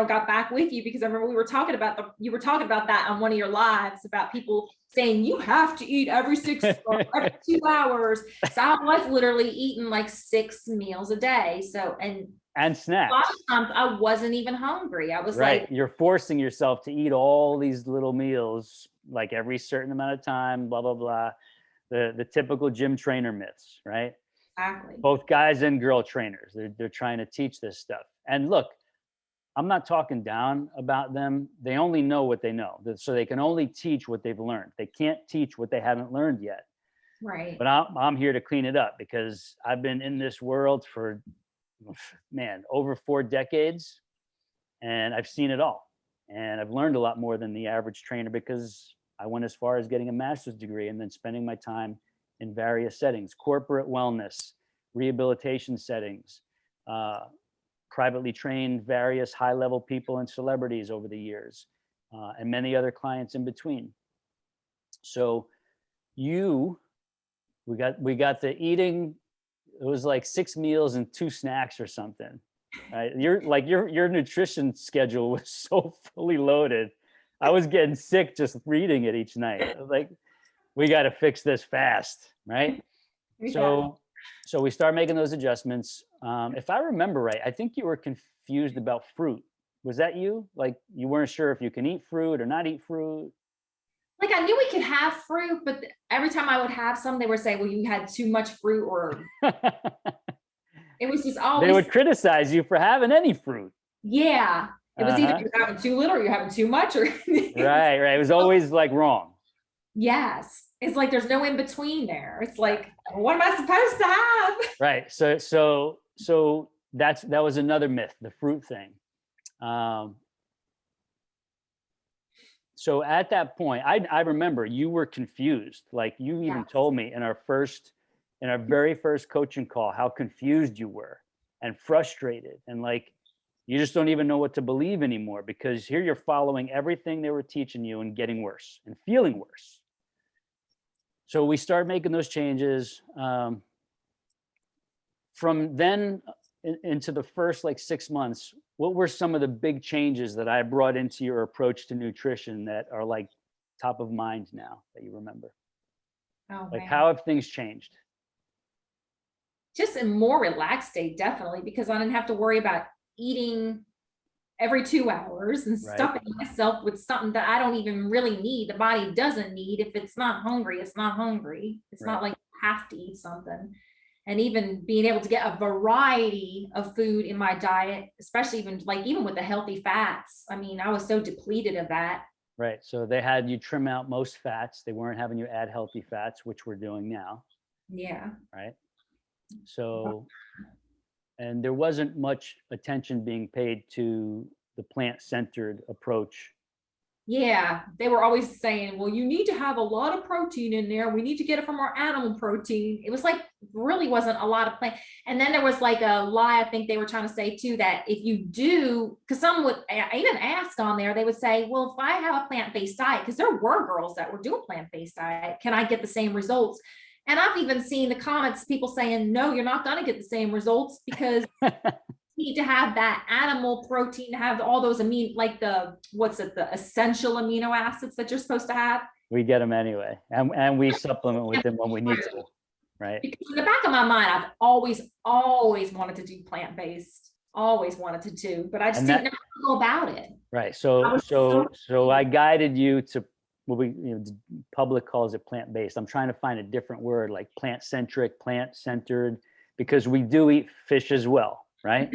got back with you, because I remember you were talking about that on one of your lives about people saying you have to eat every 6 or every 2 hours. So I was literally eating like 6 meals a day. So, and snacks. A lot of times I wasn't even hungry. I was right. You're forcing yourself to eat all these little meals, like every certain amount of time, blah, blah, blah. The typical gym trainer myths, right? Exactly. Both guys and girl trainers, they're trying to teach this stuff. And look, I'm not talking down about them. They only know what they know. So they can only teach what they've learned. They can't teach what they haven't learned yet. Right. But I'm here to clean it up, because I've been in this world for, over 4 decades, and I've seen it all. And I've learned a lot more than the average trainer, because I went as far as getting a master's degree and then spending my time in various settings: corporate wellness, rehabilitation settings, privately trained various high-level people and celebrities over the years, and many other clients in between. So we got the eating. It was like 6 meals and 2 snacks or something. Right? Your nutrition schedule was so fully loaded. I was getting sick just reading it each night. I was like, we got to fix this fast, right? So we start making those adjustments. If I remember right, I think you were confused about fruit. Was that you? Like you weren't sure if you can eat fruit or not eat fruit? Like I knew we could have fruit, but every time I would have some, they would say, well, you had too much fruit, or it was just always. They would criticize you for having any fruit. Yeah. It was either you're having too little or you're having too much, or right. It was always like wrong. Yes. It's like there's no in between there. It's like, what am I supposed to have? Right. So that was another myth, the fruit thing. So at that point, I remember you were confused. Like you even told me in our very first coaching call how confused you were and frustrated, and like you just don't even know what to believe anymore, because here you're following everything they were teaching you and getting worse and feeling worse. So we started making those changes. From then into the first like 6 months, what were some of the big changes that I brought into your approach to nutrition that are like top of mind now that you remember? Oh, like man. How have things changed? Just a more relaxed state, definitely, because I didn't have to worry about eating every 2 hours and Right. stuffing myself with something that I don't even really need. The body doesn't need. If it's not hungry, it's not hungry. It's Right. not like you have to eat something. And even being able to get a variety of food in my diet, especially even with the healthy fats. I mean, I was so depleted of that. Right. So they had you trim out most fats. They weren't having you add healthy fats, which we're doing now. Yeah. Right. So, and there wasn't much attention being paid to the plant-centered approach. Yeah, they were always saying, well, you need to have a lot of protein in there. We need to get it from our animal protein. It was like really wasn't a lot of plant. And then there was like a lie, I think they were trying to say too, that if you do, because some would even ask on there, they would say, well, if I have a plant-based diet, because there were girls that were doing plant-based diet, can I get the same results? And I've even seen the comments, people saying, no, you're not going to get the same results because need to have that animal protein to have all those the essential amino acids that you're supposed to have. We get them anyway, and we supplement with them when we need to, right? Because in the back of my mind, I've always wanted to do plant-based, always wanted to do, but I just didn't know how to go about it. Right. So I guided you to what the public calls it plant-based. I'm trying to find a different word like plant-centric, plant-centered, because we do eat fish as well, right?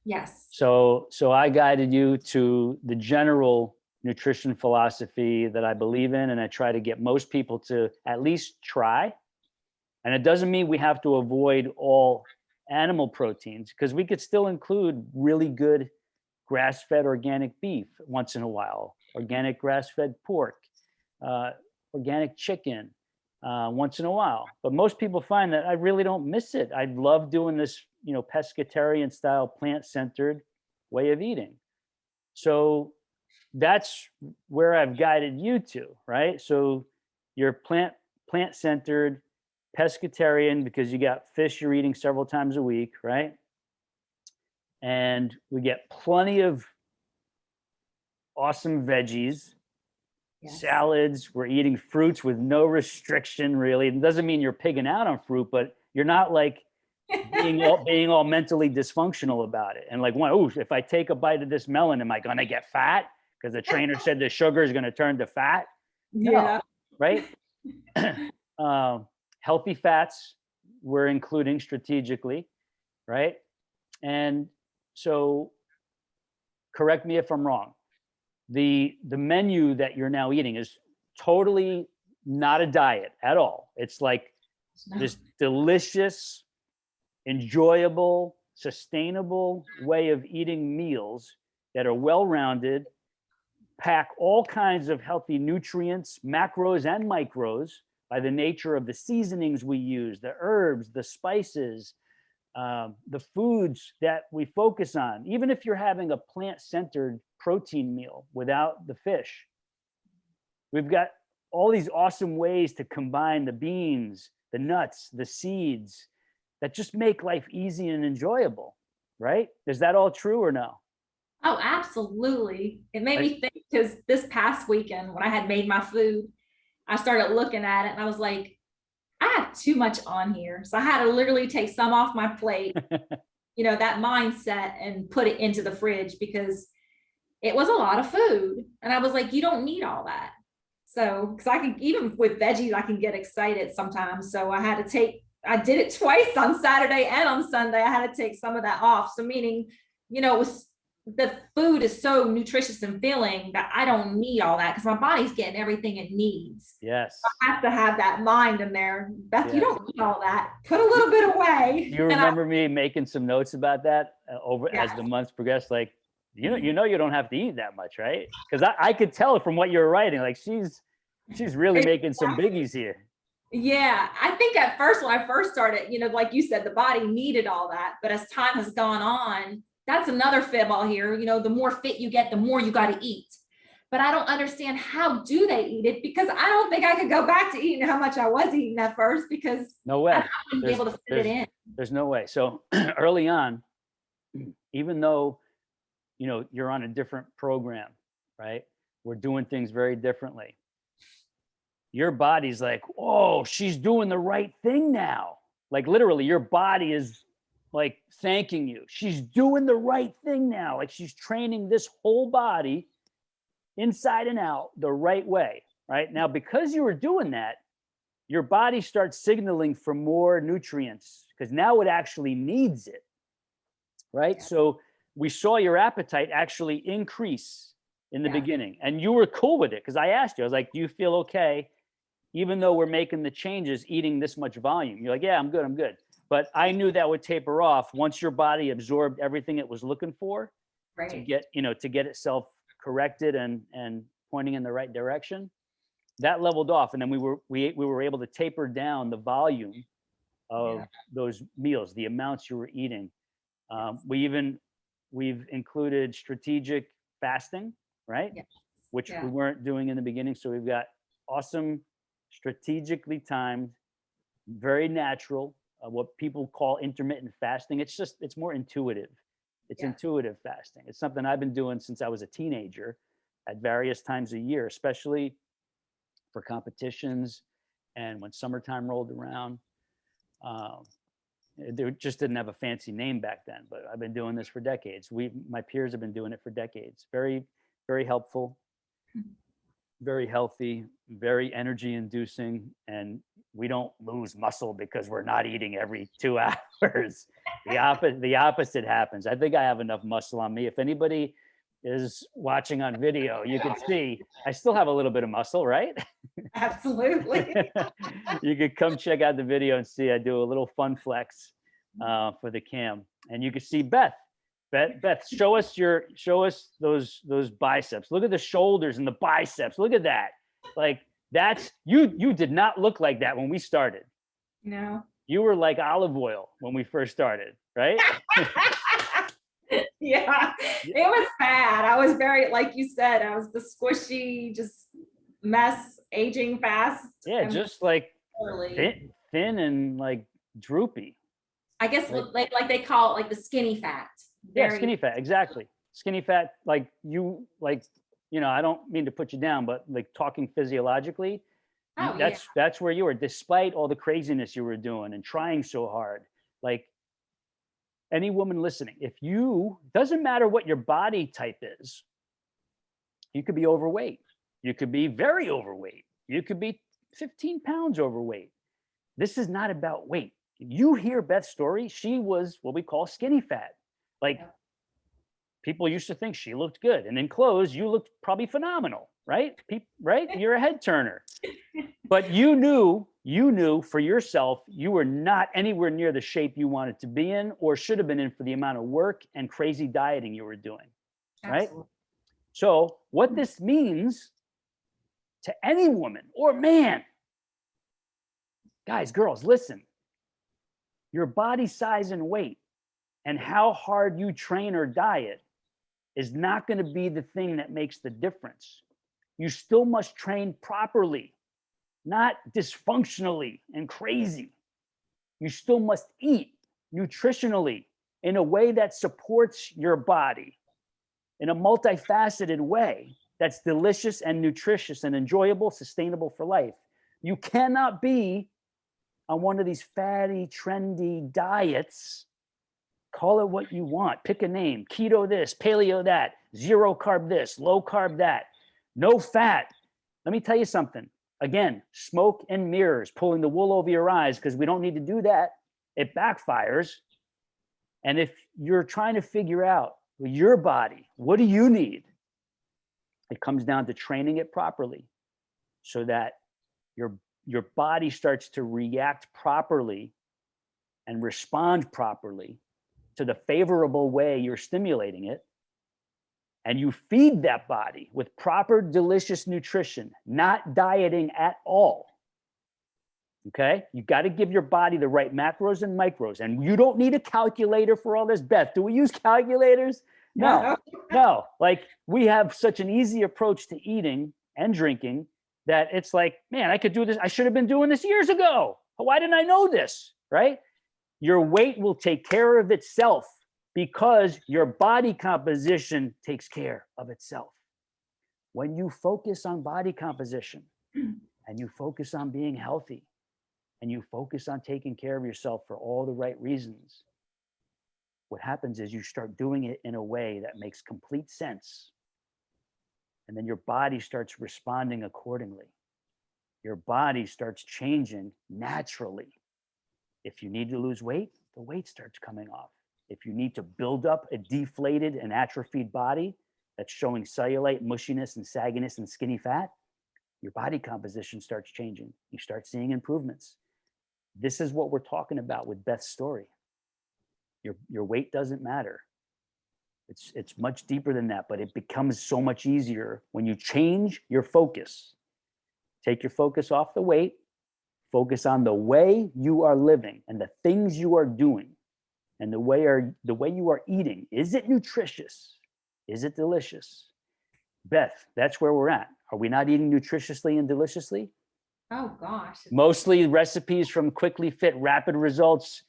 Yes. So I guided you to the general nutrition philosophy that I believe in, and I try to get most people to at least try. And it doesn't mean we have to avoid all animal proteins, because we could still include really good grass-fed organic beef once in a while, organic grass-fed pork, organic chicken once in a while. But most people find that I really don't miss it. I love doing this, pescatarian style, plant-centered way of eating. So that's where I've guided you to, right? So you're plant-centered, pescatarian, because you got fish you're eating several times a week, right? And we get plenty of awesome veggies, yes, salads. We're eating fruits with no restriction, really. It doesn't mean you're pigging out on fruit, but you're not like being all mentally dysfunctional about it. And like, if I take a bite of this melon, am I going to get fat? Because the trainer said the sugar is going to turn to fat. Yeah. No, right? Healthy fats we're including strategically, right? And so, correct me if I'm wrong. The menu that you're now eating is totally not a diet at all. It's like this delicious, enjoyable, sustainable way of eating meals that are well-rounded, pack all kinds of healthy nutrients, macros and micros, by the nature of the seasonings we use, the herbs, the spices, the foods that we focus on. Even if you're having a plant-centered protein meal without the fish, we've got all these awesome ways to combine the beans, the nuts, the seeds that just make life easy and enjoyable, right? Is that all true or no? Oh, absolutely. It made me think, because this past weekend when I had made my food, I started looking at it and I was like, I have too much on here. So I had to literally take some off my plate, that mindset, and put it into the fridge, because it was a lot of food. And I was like, you don't need all that. So, because I can, even with veggies, I can get excited sometimes. So I did it twice on Saturday and on Sunday. I had to take some of that off. So meaning, the food is so nutritious and filling that I don't need all that, because my body's getting everything it needs. Yes. I have to have that mind in there. Beth, yes. You don't need all that. Put a little bit away. You remember me making some notes about that as the months progressed? Like, you don't have to eat that much, right? Because I could tell from what you were writing, like she's really making some biggies here. Yeah, I think at first, when I first started, like you said, the body needed all that. But as time has gone on, that's another fib all here. The more fit you get, the more you got to eat. But I don't understand, how do they eat it? Because I don't think I could go back to eating how much I was eating at first, because no way. I wouldn't be able to fit it in. There's no way. So early on, even though, you're on a different program, right? We're doing things very differently. Your body's like, oh, she's doing the right thing now. Like literally your body is like thanking you. She's doing the right thing now. Like she's training this whole body inside and out the right way, right? Now, because you were doing that, your body starts signaling for more nutrients because now it actually needs it, right? Yeah. So we saw your appetite actually increase in the beginning, and you were cool with it because I asked you, I was like, do you feel okay, even though we're making the changes, eating this much volume? You're like, yeah, I'm good. But I knew that would taper off once your body absorbed everything it was looking for to get itself corrected and pointing in the right direction. That leveled off, and then we were able to taper down the volume of those meals, the amounts you were eating. We've included strategic fasting, right? Yes. Which we weren't doing in the beginning. So we've got awesome, strategically timed, very natural, what people call intermittent fasting. It's more intuitive. It's intuitive fasting. It's something I've been doing since I was a teenager at various times a year, especially for competitions and when summertime rolled around. They just didn't have a fancy name back then, but I've been doing this for decades. My peers have been doing it for decades. Very, very helpful, very healthy, very energy inducing, and we don't lose muscle because we're not eating every 2 hours. The opposite happens. I think I have enough muscle on me. If anybody is watching on video, you can see I still have a little bit of muscle, right? Absolutely. You could come check out the video and see I do a little fun flex for the cam, and you can see Beth, show us those biceps. Look at the shoulders and the biceps. Look at that. Like that's you did not look like that when we started. No. You were like olive oil when we first started, right? Yeah, it was bad. I was very, like you said, I was the squishy, just mess, aging fast. Yeah, just like thin and like droopy. I guess like they call it like the skinny fat. Yeah, skinny fat, exactly. Skinny fat, like I don't mean to put you down, but like talking physiologically, that's where you were, despite all the craziness you were doing and trying so hard. Like any woman listening, doesn't matter what your body type is, you could be overweight. You could be very overweight. You could be 15 pounds overweight. This is not about weight. You hear Beth's story. She was what we call skinny fat. Like people used to think she looked good, and in clothes, you looked probably phenomenal, right? Right? You're a head turner. But you knew for yourself, you were not anywhere near the shape you wanted to be in or should have been in for the amount of work and crazy dieting you were doing, right? Absolutely. So what this means to any woman or man, guys, girls, listen, your body size and weight and how hard you train or diet is not going to be the thing that makes the difference. You still must train properly, not dysfunctionally and crazy. You still must eat nutritionally in a way that supports your body in a multifaceted way that's delicious and nutritious and enjoyable, sustainable for life. You cannot be on one of these fatty, trendy diets. Call it what you want. Pick a name. Keto this, paleo that, zero carb this, low carb that, no fat. Let me tell you something. Again, smoke and mirrors, pulling the wool over your eyes, because we don't need to do that. It backfires. And if you're trying to figure out your body, what do you need? It comes down to training it properly so that your body starts to react properly and respond properly to the favorable way you're stimulating it. And you feed that body with proper, delicious nutrition, not dieting at all. Okay? You got to give your body the right macros and micros. And you don't need a calculator for all this. Beth, do we use calculators? No. Like we have such an easy approach to eating and drinking that it's like, man, I could do this. I should have been doing this years ago. Why didn't I know this? Right? Your weight will take care of itself because your body composition takes care of itself. When you focus on body composition and you focus on being healthy and you focus on taking care of yourself for all the right reasons, what happens is you start doing it in a way that makes complete sense. And then your body starts responding accordingly. Your body starts changing naturally. If you need to lose weight, the weight starts coming off. If you need to build up a deflated and atrophied body that's showing cellulite, mushiness, and sagginess and skinny fat, your body composition starts changing. You start seeing improvements. This is what we're talking about with Beth's story. Your weight doesn't matter. It's much deeper than that, but it becomes so much easier when you change your focus. Take your focus off the weight, focus on the way you are living and the things you are doing and the way you are eating. Is it nutritious? Is it delicious? Beth, that's where we're at. Are we not eating nutritiously and deliciously? Oh gosh. Mostly recipes from Quickly Fit, Rapid Results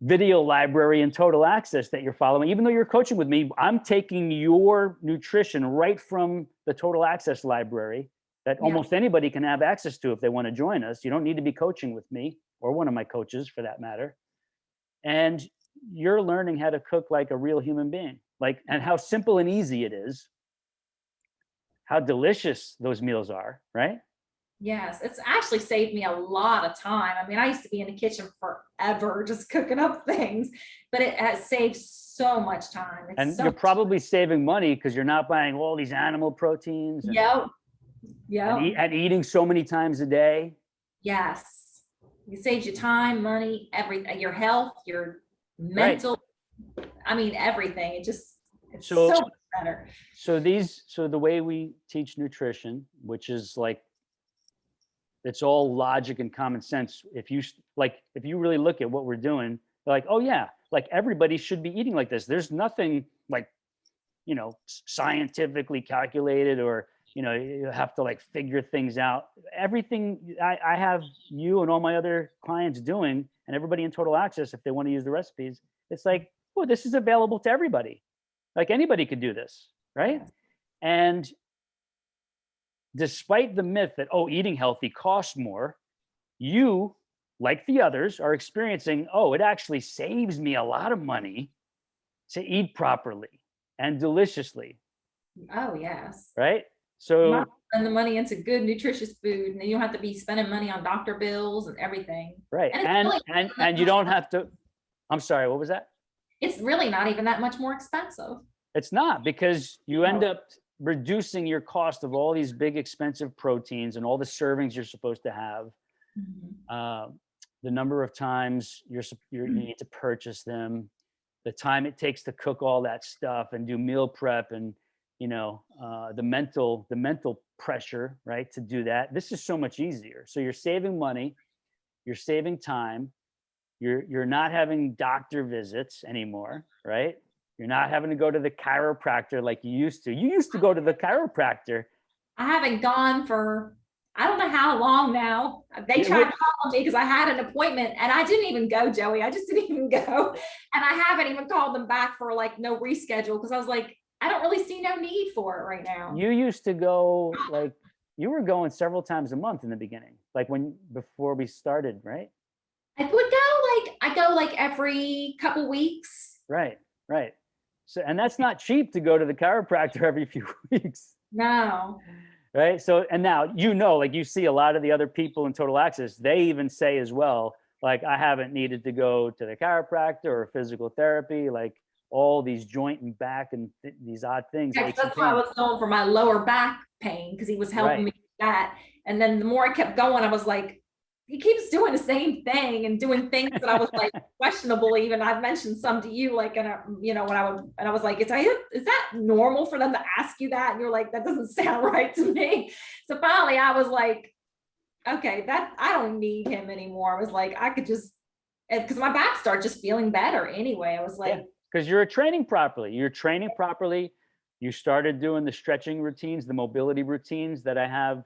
video library and Total Access that you're following. Even though you're coaching with me, I'm taking your nutrition right from the Total Access library that almost anybody can have access to if they want to join us. You don't need to be coaching with me or one of my coaches for that matter. And you're learning how to cook like a real human being, and how simple and easy it is, how delicious those meals are, right? Yes, it's actually saved me a lot of time. I mean, I used to be in the kitchen forever just cooking up things, but it has saved so much time. And you're probably saving money because you're not buying all these animal proteins and, and eating so many times a day. Yes. It saves you time, money, everything, your health, your mental, I mean, everything. It's so much better. So the way we teach nutrition, which is it's all logic and common sense. If you really look at what we're doing, they're like, oh yeah, everybody should be eating like this. There's nothing scientifically calculated or, you have to figure things out. Everything I have you and all my other clients doing, and everybody in Total Access, if they want to use the recipes, it's oh, this is available to everybody. Anybody could do this, right? Yes. And despite the myth that, oh, eating healthy costs more, you, like the others, are experiencing, oh, it actually saves me a lot of money to eat properly and deliciously. Oh, yes. Right? So spend the money into good, nutritious food, and then you don't have to be spending money on doctor bills and everything. Right. And you don't have to, I'm sorry, what was that? It's really not even that much more expensive. It's not, because you end up reducing your cost of all these big expensive proteins and all the servings you're supposed to have. Mm-hmm. The number of times you need to purchase them, the time it takes to cook all that stuff and do meal prep, and the mental pressure, right, to do that. This is so much easier. So you're saving money, you're saving time, you're not having doctor visits anymore, right? You're not having to go to the chiropractor like you used to. You used to go to the chiropractor. I haven't gone for, I don't know how long now. They tried to call me because I had an appointment and I didn't even go, Joey. I just didn't even go. And I haven't even called them back for no reschedule, because I was like, I don't really see no need for it right now. You used to go, you were going several times a month in the beginning, before we started, right? I would go I go every couple weeks. Right. So, and that's not cheap to go to the chiropractor every few weeks. No. Right. So, and now, you see a lot of the other people in Total Access, they even say as well, I haven't needed to go to the chiropractor or physical therapy, all these joint and back and these odd things. Yeah, that's why I was going for my lower back pain, because he was helping me with that. And then the more I kept going, I was like, he keeps doing the same thing and doing things that I was questionable. Even I've mentioned some to you, when I was like, is that normal for them to ask you that? And you're like, that doesn't sound right to me. So finally I was like, okay, I don't need him anymore. I was like, I could just, because my back started just feeling better anyway. I was like, because you're training properly. You started doing the stretching routines, the mobility routines that I have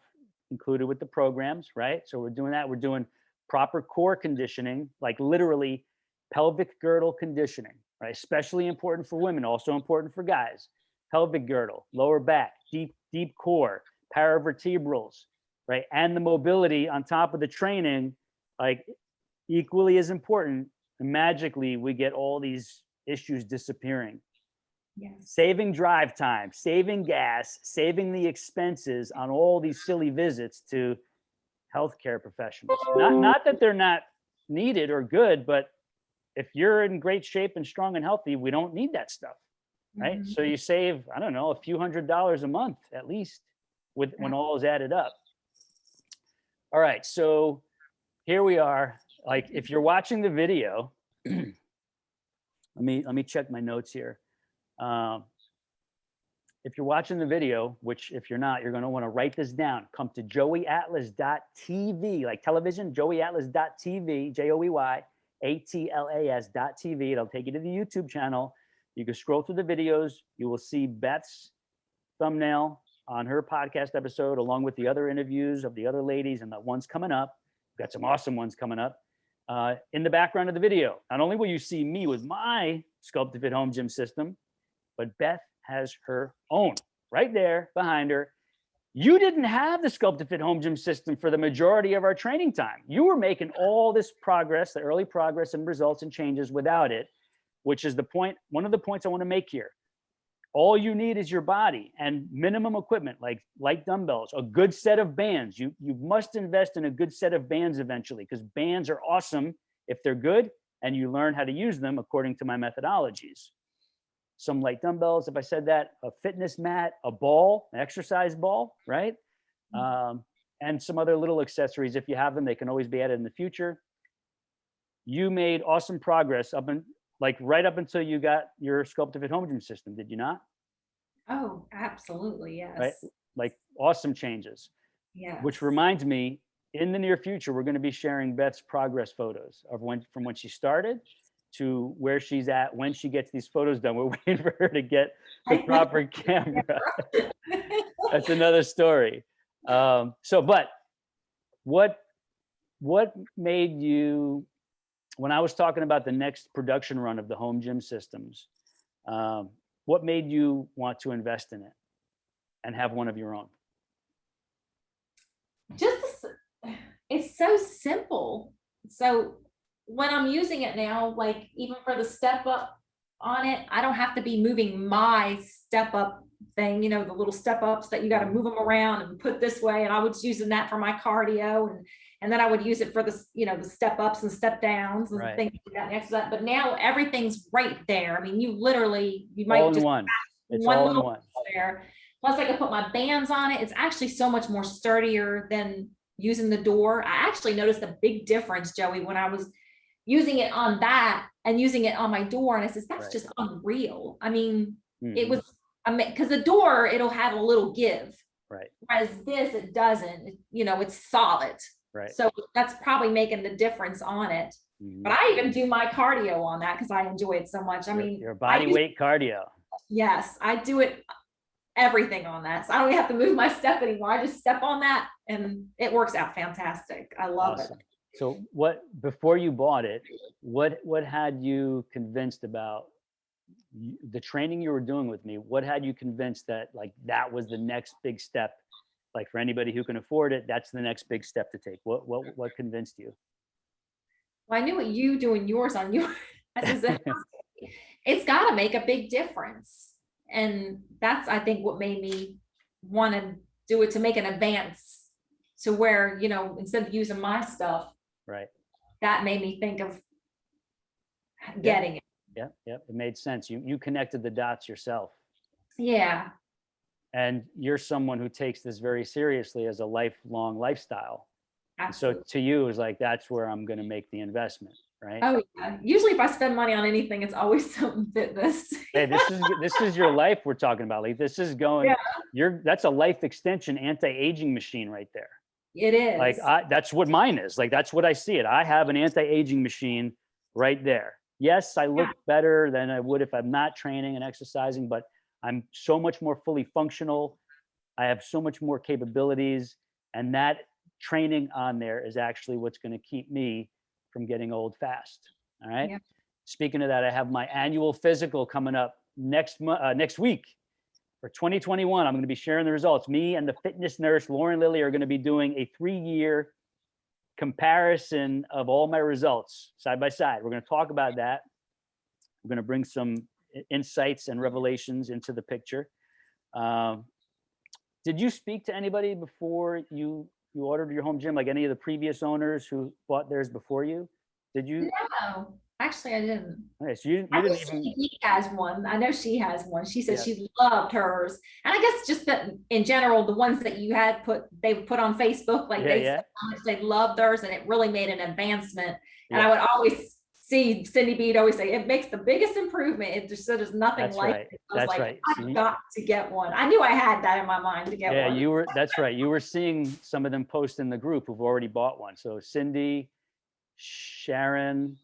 included with the programs, right? So we're doing that. We're doing proper core conditioning, literally pelvic girdle conditioning, right? Especially important for women, also important for guys. Pelvic girdle, lower back, deep core, paravertebrals, right? And the mobility on top of the training, equally as important. And magically, we get all these issues disappearing, Yes. saving drive time, saving gas, saving the expenses on all these silly visits to healthcare professionals. Not that they're not needed or good, but if you're in great shape and strong and healthy, we don't need that stuff, right? Mhm. So you save, I don't know, a few $100s a month at least when all is added up. All right, so here we are. Like if you're watching the video, let me check my notes here. If you're watching the video, which if you're not, you're going to want to write this down. Come to joeyatlas.tv, like television, joeyatlas.tv, joeyatlas.tv. It'll take you to the YouTube channel. You can scroll through the videos. You will see Beth's thumbnail on her podcast episode, along with the other interviews of the other ladies and the ones coming up. We've got some awesome ones coming up. In the background of the video, not only will you see me with my Sculpt to Fit home gym system, but Beth has her own right there behind her. You didn't have the Sculpt to Fit home gym system for the majority of our training time. You were making all this progress, the early progress and results and changes without it, which is the point. One of the points I want to make here. All you need is your body and minimum equipment like light dumbbells, a good set of bands. You must invest in a good set of bands eventually, because bands are awesome if they're good and you learn how to use them according to my methodologies. Some light dumbbells, if I said that, a fitness mat, a ball, an exercise ball, right? And some other little accessories. If you have them, they can always be added in the future. You made awesome progress right up until you got your Sculpt to Fit home gym system, did you not? Oh, absolutely. Yes. Right? Like awesome changes. Yeah. Which reminds me, in the near future, we're going to be sharing Beth's progress photos of from when she started to where she's at when she gets these photos done. We're waiting for her to get the proper camera. That's another story. But what made you, when I was talking about the next production run of the home gym systems, what made you want to invest in it and have one of your own? It's so simple. So when I'm using it now, like even for the step up on it, I don't have to be moving my step up thing, the little step ups that you got to move them around and put this way. And I was using that for my cardio, and then I would use it for the, the step ups and step downs and things like that next to that. But now everything's right there. I mean, you might all in just one. It's one all in little one there. Plus I could put my bands on it. It's actually so much more sturdier than using the door. I actually noticed a big difference, Joey, when I was using it on that and using it on my door. And I said, that's just unreal. I mean, it was, because the door, it'll have a little give. Right. Whereas this, it doesn't, it's solid. Right. So that's probably making the difference on it. But I even do my cardio on that because I enjoy it so much. I mean, your body weight cardio. Yes, I do it everything on that. So I don't have to move my step anymore. I just step on that and it works out fantastic. I love it. So before you bought it, what had you convinced about the training you were doing with me? What had you convinced that that was the next big step? Like for anybody who can afford it, that's the next big step to take. What convinced you? Well, I knew what you doing yours on yours. It's got to make a big difference. And that's, I think, what made me want to do it, to make an advance to where, instead of using my stuff, right. That made me think of getting it. Yeah. It made sense. You connected the dots yourself. Yeah. And you're someone who takes this very seriously as a lifelong lifestyle. Absolutely. So to you, it was like, that's where I'm going to make the investment. Right. Oh yeah. Usually if I spend money on anything, it's always something fitness. Hey, this is your life we're talking about. Like this is going, that's a life extension anti-aging machine right there. It is. Like that's what mine is. Like, that's what I see it. I have an anti-aging machine right there. Yes, I look better than I would if I'm not training and exercising, but I'm so much more fully functional. I have so much more capabilities, and that training on there is actually what's going to keep me from getting old fast. All right. Yeah. Speaking of that, I have my annual physical coming up next week for 2021. I'm going to be sharing the results. Me and the fitness nurse, Lauren Lilly, are going to be doing a 3-year comparison of all my results side by side. We're going to talk about that. We're going to bring some insights and revelations into the picture. Did you speak to anybody before you ordered your home gym, like any of the previous owners who bought theirs before you? Did you? No, actually, I didn't. Okay, so you I didn't think even. she has one. I know she has one. She said Yeah. she loved hers, and I guess just that in general, the ones that you had they put on Facebook, like they said how much they loved theirs, and it really made an advancement. And I would always see Cindy B'd always say it makes the biggest improvement. It just there's nothing That's like right. it. I was That's like, right. I've got to get one. I knew I had that in my mind to get one. Yeah, you were. That's right. You were seeing some of them post in the group who've already bought one. So Cindy, Sharon,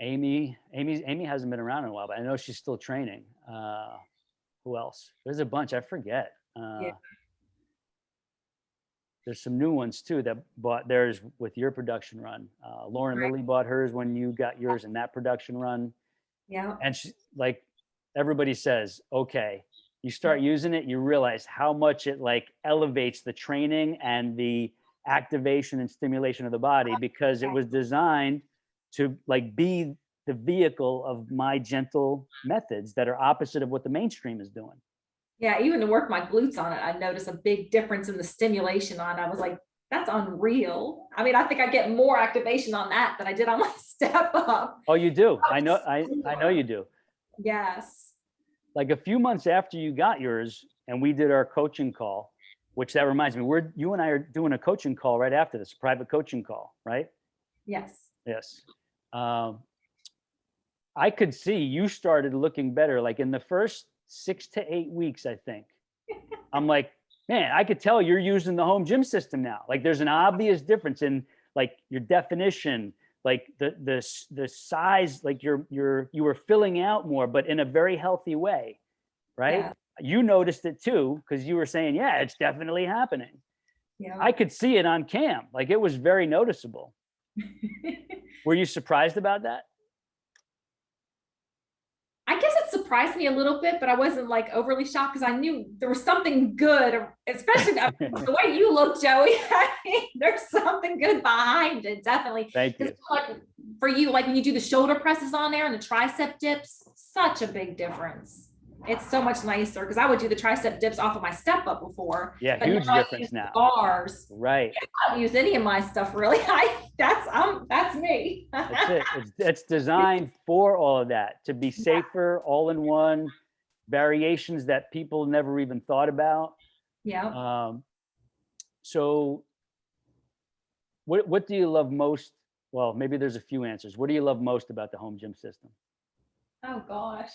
Amy hasn't been around in a while, but I know she's still training. Who else? There's a bunch. I forget. Yeah. There's some new ones too that bought theirs with your production run. Lauren Lilly bought hers when you got yours in that production run. Yeah. And she, like everybody says, okay, you start using it, you realize how much it like elevates the training and the activation and stimulation of the body, because it was designed to like be the vehicle of my gentle methods that are opposite of what the mainstream is doing. Yeah, even to work my glutes on it, I noticed a big difference in the stimulation on it. I was like, that's unreal. I mean, I think I get more activation on that than I did on my step up. Oh, you do? I know you do. Yes. Like a few months after you got yours and we did our coaching call, which that reminds me, you and I are doing a coaching call right after this, private coaching call, right? Yes. Yes. I could see you started looking better, like in the first 6 to 8 weeks, I think. I'm like, man, I could tell you're using the home gym system now. Like there's an obvious difference in like your definition, like the size, like you were filling out more, but in a very healthy way, right? Yeah. You noticed it too, because you were saying, yeah, it's definitely happening. Yeah. I could see it on cam. Like it was very noticeable. Were you surprised about that? I guess it surprised me a little bit, but I wasn't like overly shocked because I knew there was something good, especially the way you look, Joey. I mean, there's something good behind it, definitely. Thank you. Like, for you, like when you do the shoulder presses on there and the tricep dips, such a big difference. It's so much nicer because I would do the tricep dips off of my step up before. Yeah, huge difference now. Bars. Right. I don't use any of my stuff really. That's me. That's it. It's designed for all of that, to be safer, all in one, variations that people never even thought about. Yeah. So what do you love most? Well, maybe there's a few answers. What do you love most about the home gym system? Oh gosh.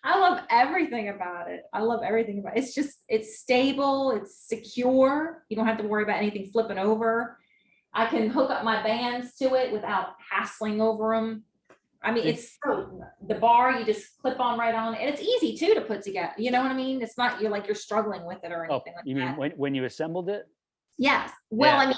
I love everything about it. It's stable, it's secure. You don't have to worry about anything flipping over. I can hook up my bands to it without hassling over them. I mean, it's the bar, you just clip on right on, and it's easy too to put together. You know what I mean? It's not you're struggling with it or anything like that. You mean when you assembled it? Yes. Well, yeah. I mean,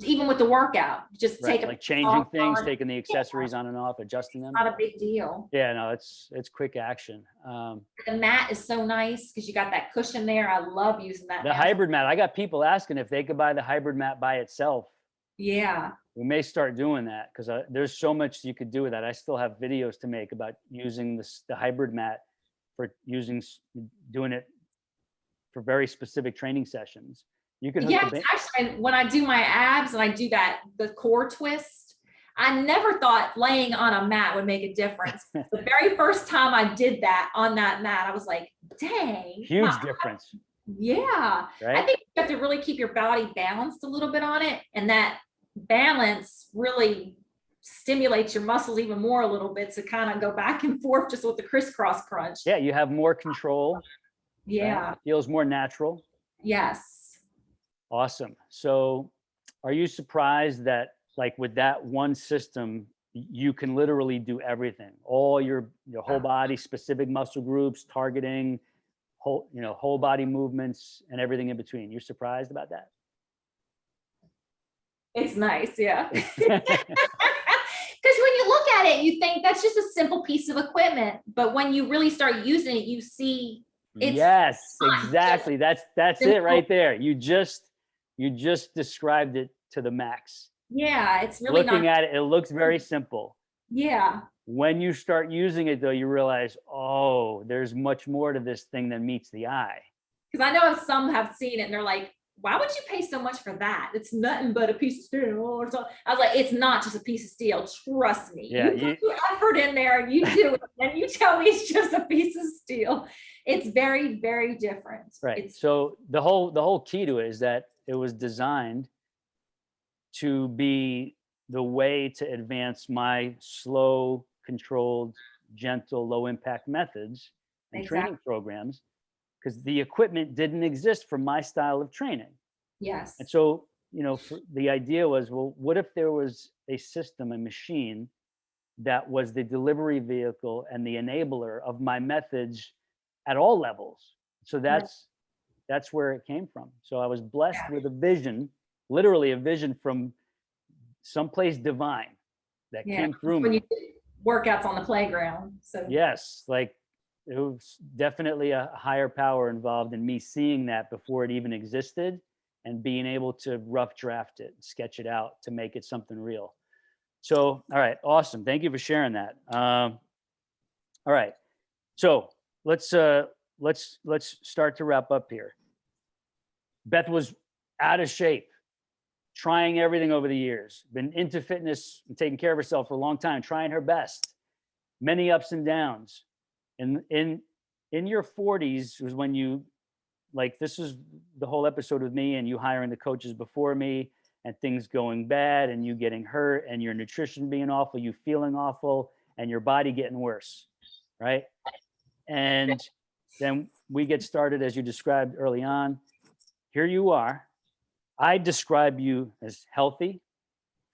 even with the workout, just take like changing things, taking the accessories on and off, adjusting them. Not a big deal. Yeah, no, it's quick action. The mat is so nice because you got that cushion there. I love using that. The hybrid mat. I got people asking if they could buy the hybrid mat by itself. Yeah. We may start doing that because there's so much you could do with that. I still have videos to make about using the hybrid mat for doing it for very specific training sessions. You can actually, when I do my abs and I do the core twist, I never thought laying on a mat would make a difference. The very first time I did that on that mat, I was like, dang. Huge difference. Yeah. Right? I think you have to really keep your body balanced a little bit on it. And that balance really stimulates your muscles even more a little bit to kind of go back and forth just with the crisscross crunch. Yeah, you have more control. Yeah. Right? It feels more natural. Yes. Awesome. So are you surprised that like with that one system, you can literally do everything, all your whole body, specific muscle groups, targeting, whole body movements and everything in between? You're surprised about that? It's nice. Yeah. Because when you look at it, you think that's just a simple piece of equipment. But when you really start using it, you see yes, exactly. That's it right there. You just described it to the max. Yeah, it's really Looking not. at it, it looks very simple. Yeah. When you start using it though, you realize, oh, there's much more to this thing than meets the eye. Because I know some have seen it and they're like, why would you pay so much for that? It's nothing but a piece of steel or something. I was like, it's not just a piece of steel. Trust me. Yeah, You put your effort in there, you do it, and you tell me it's just a piece of steel. It's very, very different. right. It's So the whole key to it is that it was designed to be the way to advance my slow, controlled, gentle, low impact methods and exactly. training programs, because the equipment didn't exist for my style of training. Yes. And so, the idea was, well, what if there was a system, a machine that was the delivery vehicle and the enabler of my methods at all levels? So Yeah. that's where it came from. So I was blessed Yeah. with a vision, literally a vision from someplace divine that Yeah. came through When me. you do workouts on the playground. So Yes, like it was definitely a higher power involved in me seeing that before it even existed and being able to rough draft it, sketch it out to make it something real. So, all right, awesome. Thank you for sharing that. All right, so let's start to wrap up here. Beth was out of shape, trying everything over the years, been into fitness and taking care of herself for a long time, trying her best, many ups and downs. And in your 40s was when you, like, this is the whole episode with me and you hiring the coaches before me and things going bad and you getting hurt and your nutrition being awful, you feeling awful and your body getting worse, right? And then we get started as you described early on. Here you are. I describe you as healthy,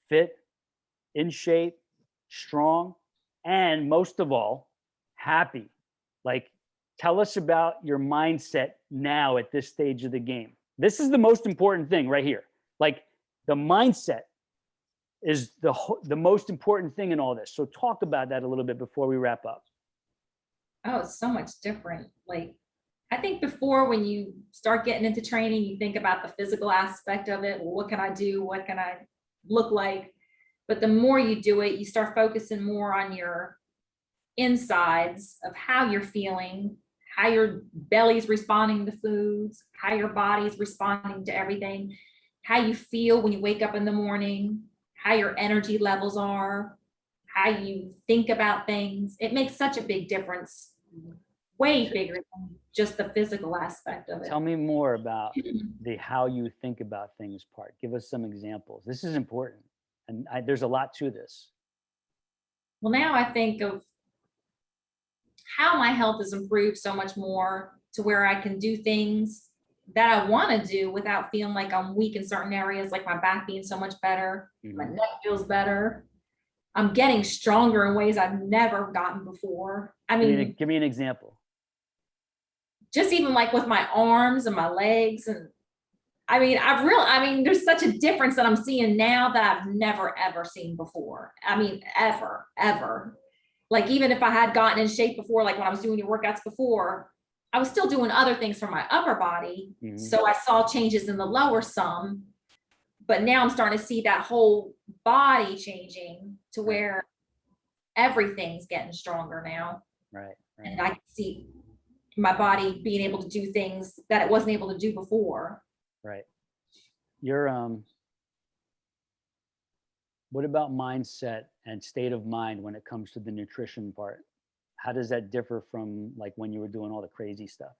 fit, in shape, strong, and most of all, happy. Like, tell us about your mindset now at this stage of the game. This is the most important thing right here. Like, the mindset is the most important thing in all this. So talk about that a little bit before we wrap up. oh, it's so much different. Like, I think before, when you start getting into training, you think about the physical aspect of it. Well, what can I do? What can I look like? But the more you do it, you start focusing more on your insides of how you're feeling, how your belly's responding to foods, how your body's responding to everything, how you feel when you wake up in the morning, how your energy levels are, how you think about things. It makes such a big difference, way bigger than just the physical aspect of it. Tell me more about the how you think about things part. Give us some examples. This is important. And there's a lot to this. Well, now I think of how my health has improved so much more to where I can do things that I want to do without feeling like I'm weak in certain areas, like my back being so much better, my neck feels better. I'm getting stronger in ways I've never gotten before. I mean, Give me an example. just even like with my arms and my legs. And I mean, there's such a difference that I'm seeing now that I've never, ever seen before. I mean, ever, ever. Like, even if I had gotten in shape before, like when I was doing your workouts before, I was still doing other things for my upper body. So I saw changes in the lower some, but now I'm starting to see that whole body changing to where everything's getting stronger now. Right. And I can see my body being able to do things that it wasn't able to do before. Right. You're what about mindset and state of mind when it comes to the nutrition part? How does that differ from like when you were doing all the crazy stuff?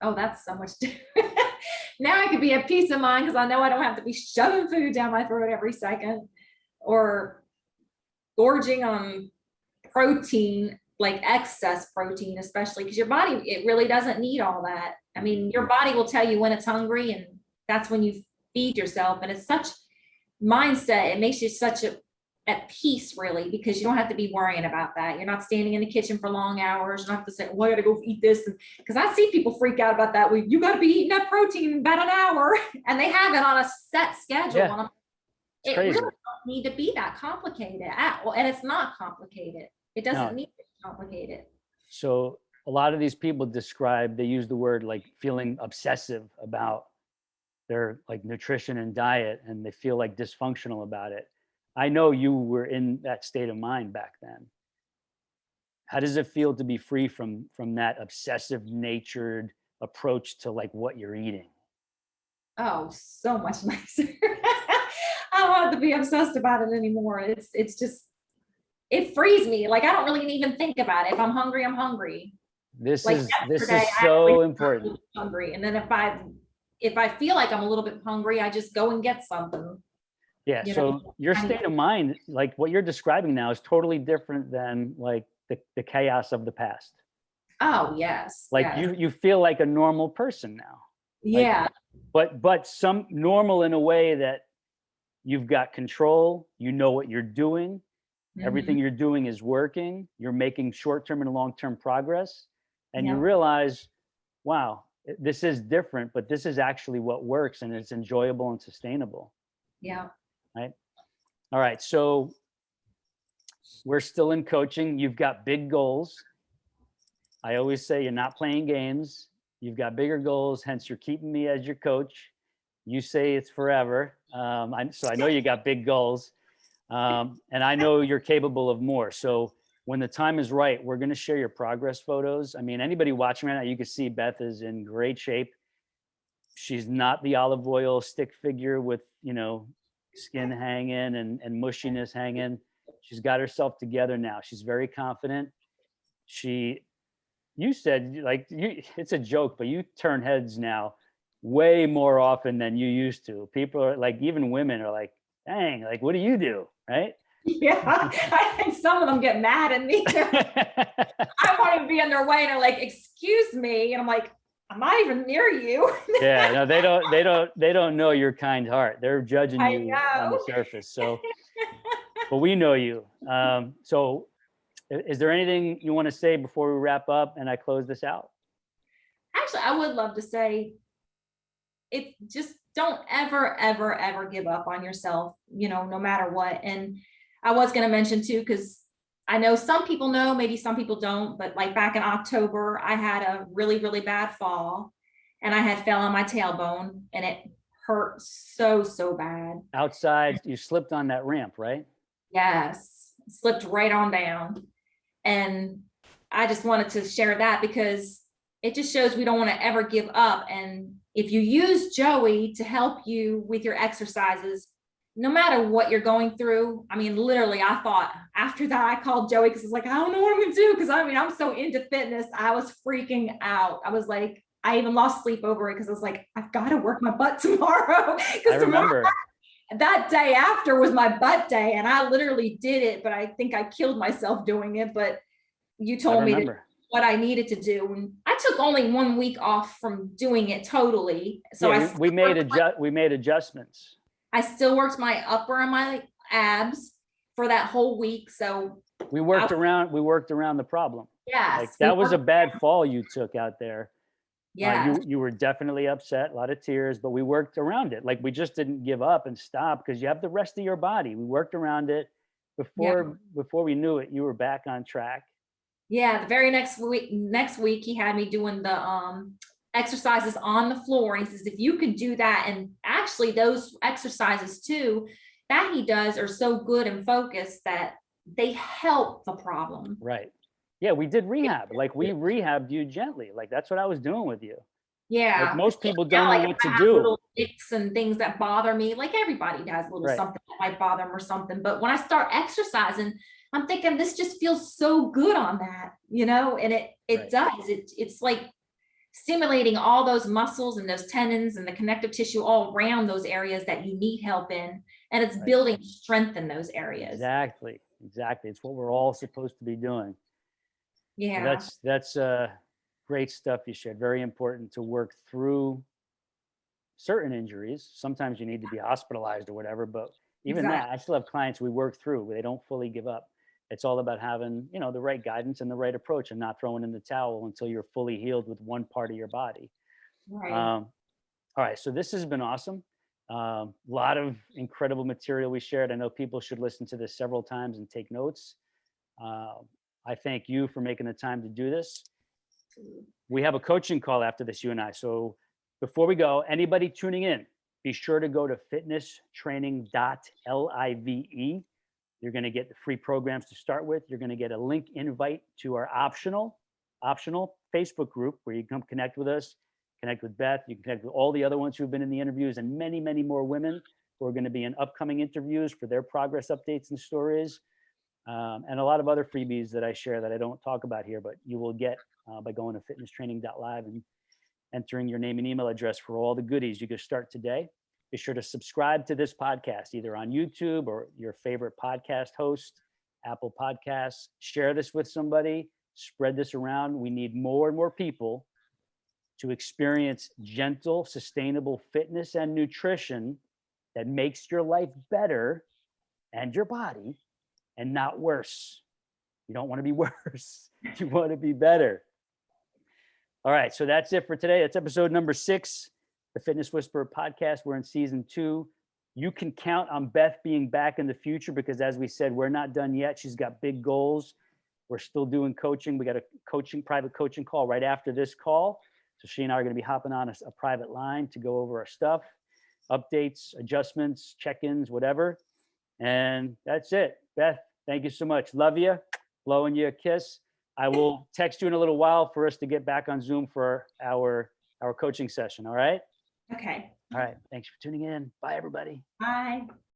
Oh, that's so much different. Now I could be at peace of mind because I know I don't have to be shoving food down my throat every second or gorging on protein, like excess protein, especially because your body, it really doesn't need all that. I mean, your body will tell you when it's hungry, and that's when you feed yourself. And it's such mindset. It makes you such at peace, really, because you don't have to be worrying about that. You're not standing in the kitchen for long hours. You don't have to say, well, I gotta go eat this. Because I see people freak out about that. Well, you gotta be eating that protein in about an hour. And they have it on a set schedule. Yeah. It crazy. really don't need to be that complicated at all. And it's not complicated. It doesn't need to be complicated. So a lot of these people describe, they use the word like feeling obsessive about their like nutrition and diet, and they feel like dysfunctional about it. I know you were in that state of mind back then. How does it feel to be free from that obsessive natured approach to like what you're eating? Oh, so much nicer. I don't have to be obsessed about it anymore. It's just, it frees me. Like I don't really even think about it. If I'm hungry, I'm hungry. This Like is yesterday, I so actually important. was hungry, and then if I feel like I'm a little bit hungry, I just go and get something. Yeah. You know, So your I need state of mind, like what you're describing now, is totally different than like the chaos of the past. oh yes, Like yes, you feel like a normal person now. Like, yeah, but some normal in a way that you've got control, you know what you're doing, everything mhm, you're doing is working, you're making short-term and long-term progress, and you yeah, realize, wow, this is different, but this is actually what works and it's enjoyable and sustainable, yeah. right? All right, so we're still in coaching. You've got big goals. I always say you're not playing games. You've got bigger goals, hence you're keeping me as your coach. You say it's forever. So I know you got big goals, and I know you're capable of more. So when the time is right, we're going to share your progress photos. I mean, anybody watching right now, you can see Beth is in great shape. She's not the olive oil stick figure with, skin hanging and mushiness hanging. She's got herself together now. She's very confident. She You said like it's a joke, but you turn heads now way more often than you used to. People are like, even women are like, dang, like, what do you do? Right? Yeah, I think some of them get mad at me. I want to be in their way, and they're like, "Excuse me," and I'm like, "I'm not even near you." Yeah, no, they don't know your kind heart. They're judging I you on the know. surface. So, but we know you. So is there anything you want to say before we wrap up and I close this out? Actually, I would love to say, it just don't ever, ever, ever give up on yourself, no matter what. And I was going to mention too, because I know some people know, maybe some people don't, but like back in October, I had a really, really bad fall, and I had fell on my tailbone, and it hurt so, so bad. Outside, you slipped on that ramp, right? Yes, slipped right on down. And I just wanted to share that because it just shows we don't want to ever give up. And if you use Joey to help you with your exercises, no matter what you're going through, I mean, literally, I thought after that, I called Joey because it's like, I don't know what I'm going to do. Because I mean, I'm so into fitness. I was freaking out. I was like, I even lost sleep over it because I was like, I've got to work my butt tomorrow. I Because tomorrow, remember. that day after was my butt day, and I literally did it, but I think I killed myself doing it. But you I told me remember. what I needed to do. And I took only 1 week off from doing it totally. So Yeah, we made adjustments. I still worked my upper and my abs for that whole week. So We worked around the problem. Like yes, we that was a worked. bad fall you took out there. Yes, You were definitely upset, a lot of tears, but we worked around it. Like we just didn't give up and stop because you have the rest of your body. We worked around it yeah, before we knew it. You were back on track. yeah. The very next week, he had me doing the exercises on the floor. And he says, if you could do that, and actually those exercises too that he does are so good and focused that they help the problem. Right. Yeah, we did rehab. Like we rehabbed you gently. Like that's what I was doing with you. Like Yeah. most people Yeah, don't know like if what I to have do. little ticks and things that bother me, like everybody has a little Right. something that might bother them or something. But when I start exercising, I'm thinking this just feels so good on that, and it Right. does. It's like stimulating all those muscles and those tendons and the connective tissue all around those areas that you need help in. And it's Right. building strength in those areas. Exactly. Exactly. It's what we're all supposed to be doing. Well, Yeah. that's great stuff you shared. Very important to work through certain injuries. Sometimes you need to be hospitalized or whatever, but even that, Exactly. I still have clients we work through. They don't fully give up. It's all about having, the right guidance and the right approach and not throwing in the towel until you're fully healed with one part of your body. Right. All right. So this has been awesome. A lot of incredible material we shared. I know people should listen to this several times and take notes. Uh, I thank you for making the time to do this. We have a coaching call after this, you and I. So before we go, anybody tuning in, be sure to go to fitnesstraining.live. You're going to get the free programs to start with. You're going to get a link invite to our optional Facebook group where you can come connect with us, connect with Beth. You can connect with all the other ones who've been in the interviews and many, many more women who are going to be in upcoming interviews for their progress updates and stories. And a lot of other freebies that I share that I don't talk about here, but you will get by going to fitnesstraining.live and entering your name and email address for all the goodies. You can start today. Be sure to subscribe to this podcast, either on YouTube or your favorite podcast host, Apple Podcasts. Share this with somebody, spread this around. We need more and more people to experience gentle, sustainable fitness and nutrition that makes your life better and your body and not worse. You don't want to be worse. You want to be better. All right, so that's it for today. That's episode number 6, the Fitness Whisperer podcast. We're in season 2. You can count on Beth being back in the future because, as we said, we're not done yet. She's got big goals. We're still doing coaching. We got a private coaching call right after this call. So she and I are going to be hopping on a private line to go over our stuff, updates, adjustments, check-ins, whatever. And that's it. Beth, thank you so much. Love you. Blowing you a kiss. I will text you in a little while for us to get back on Zoom for our coaching session. All right? Okay. All right. Thanks for tuning in. Bye, everybody. Bye.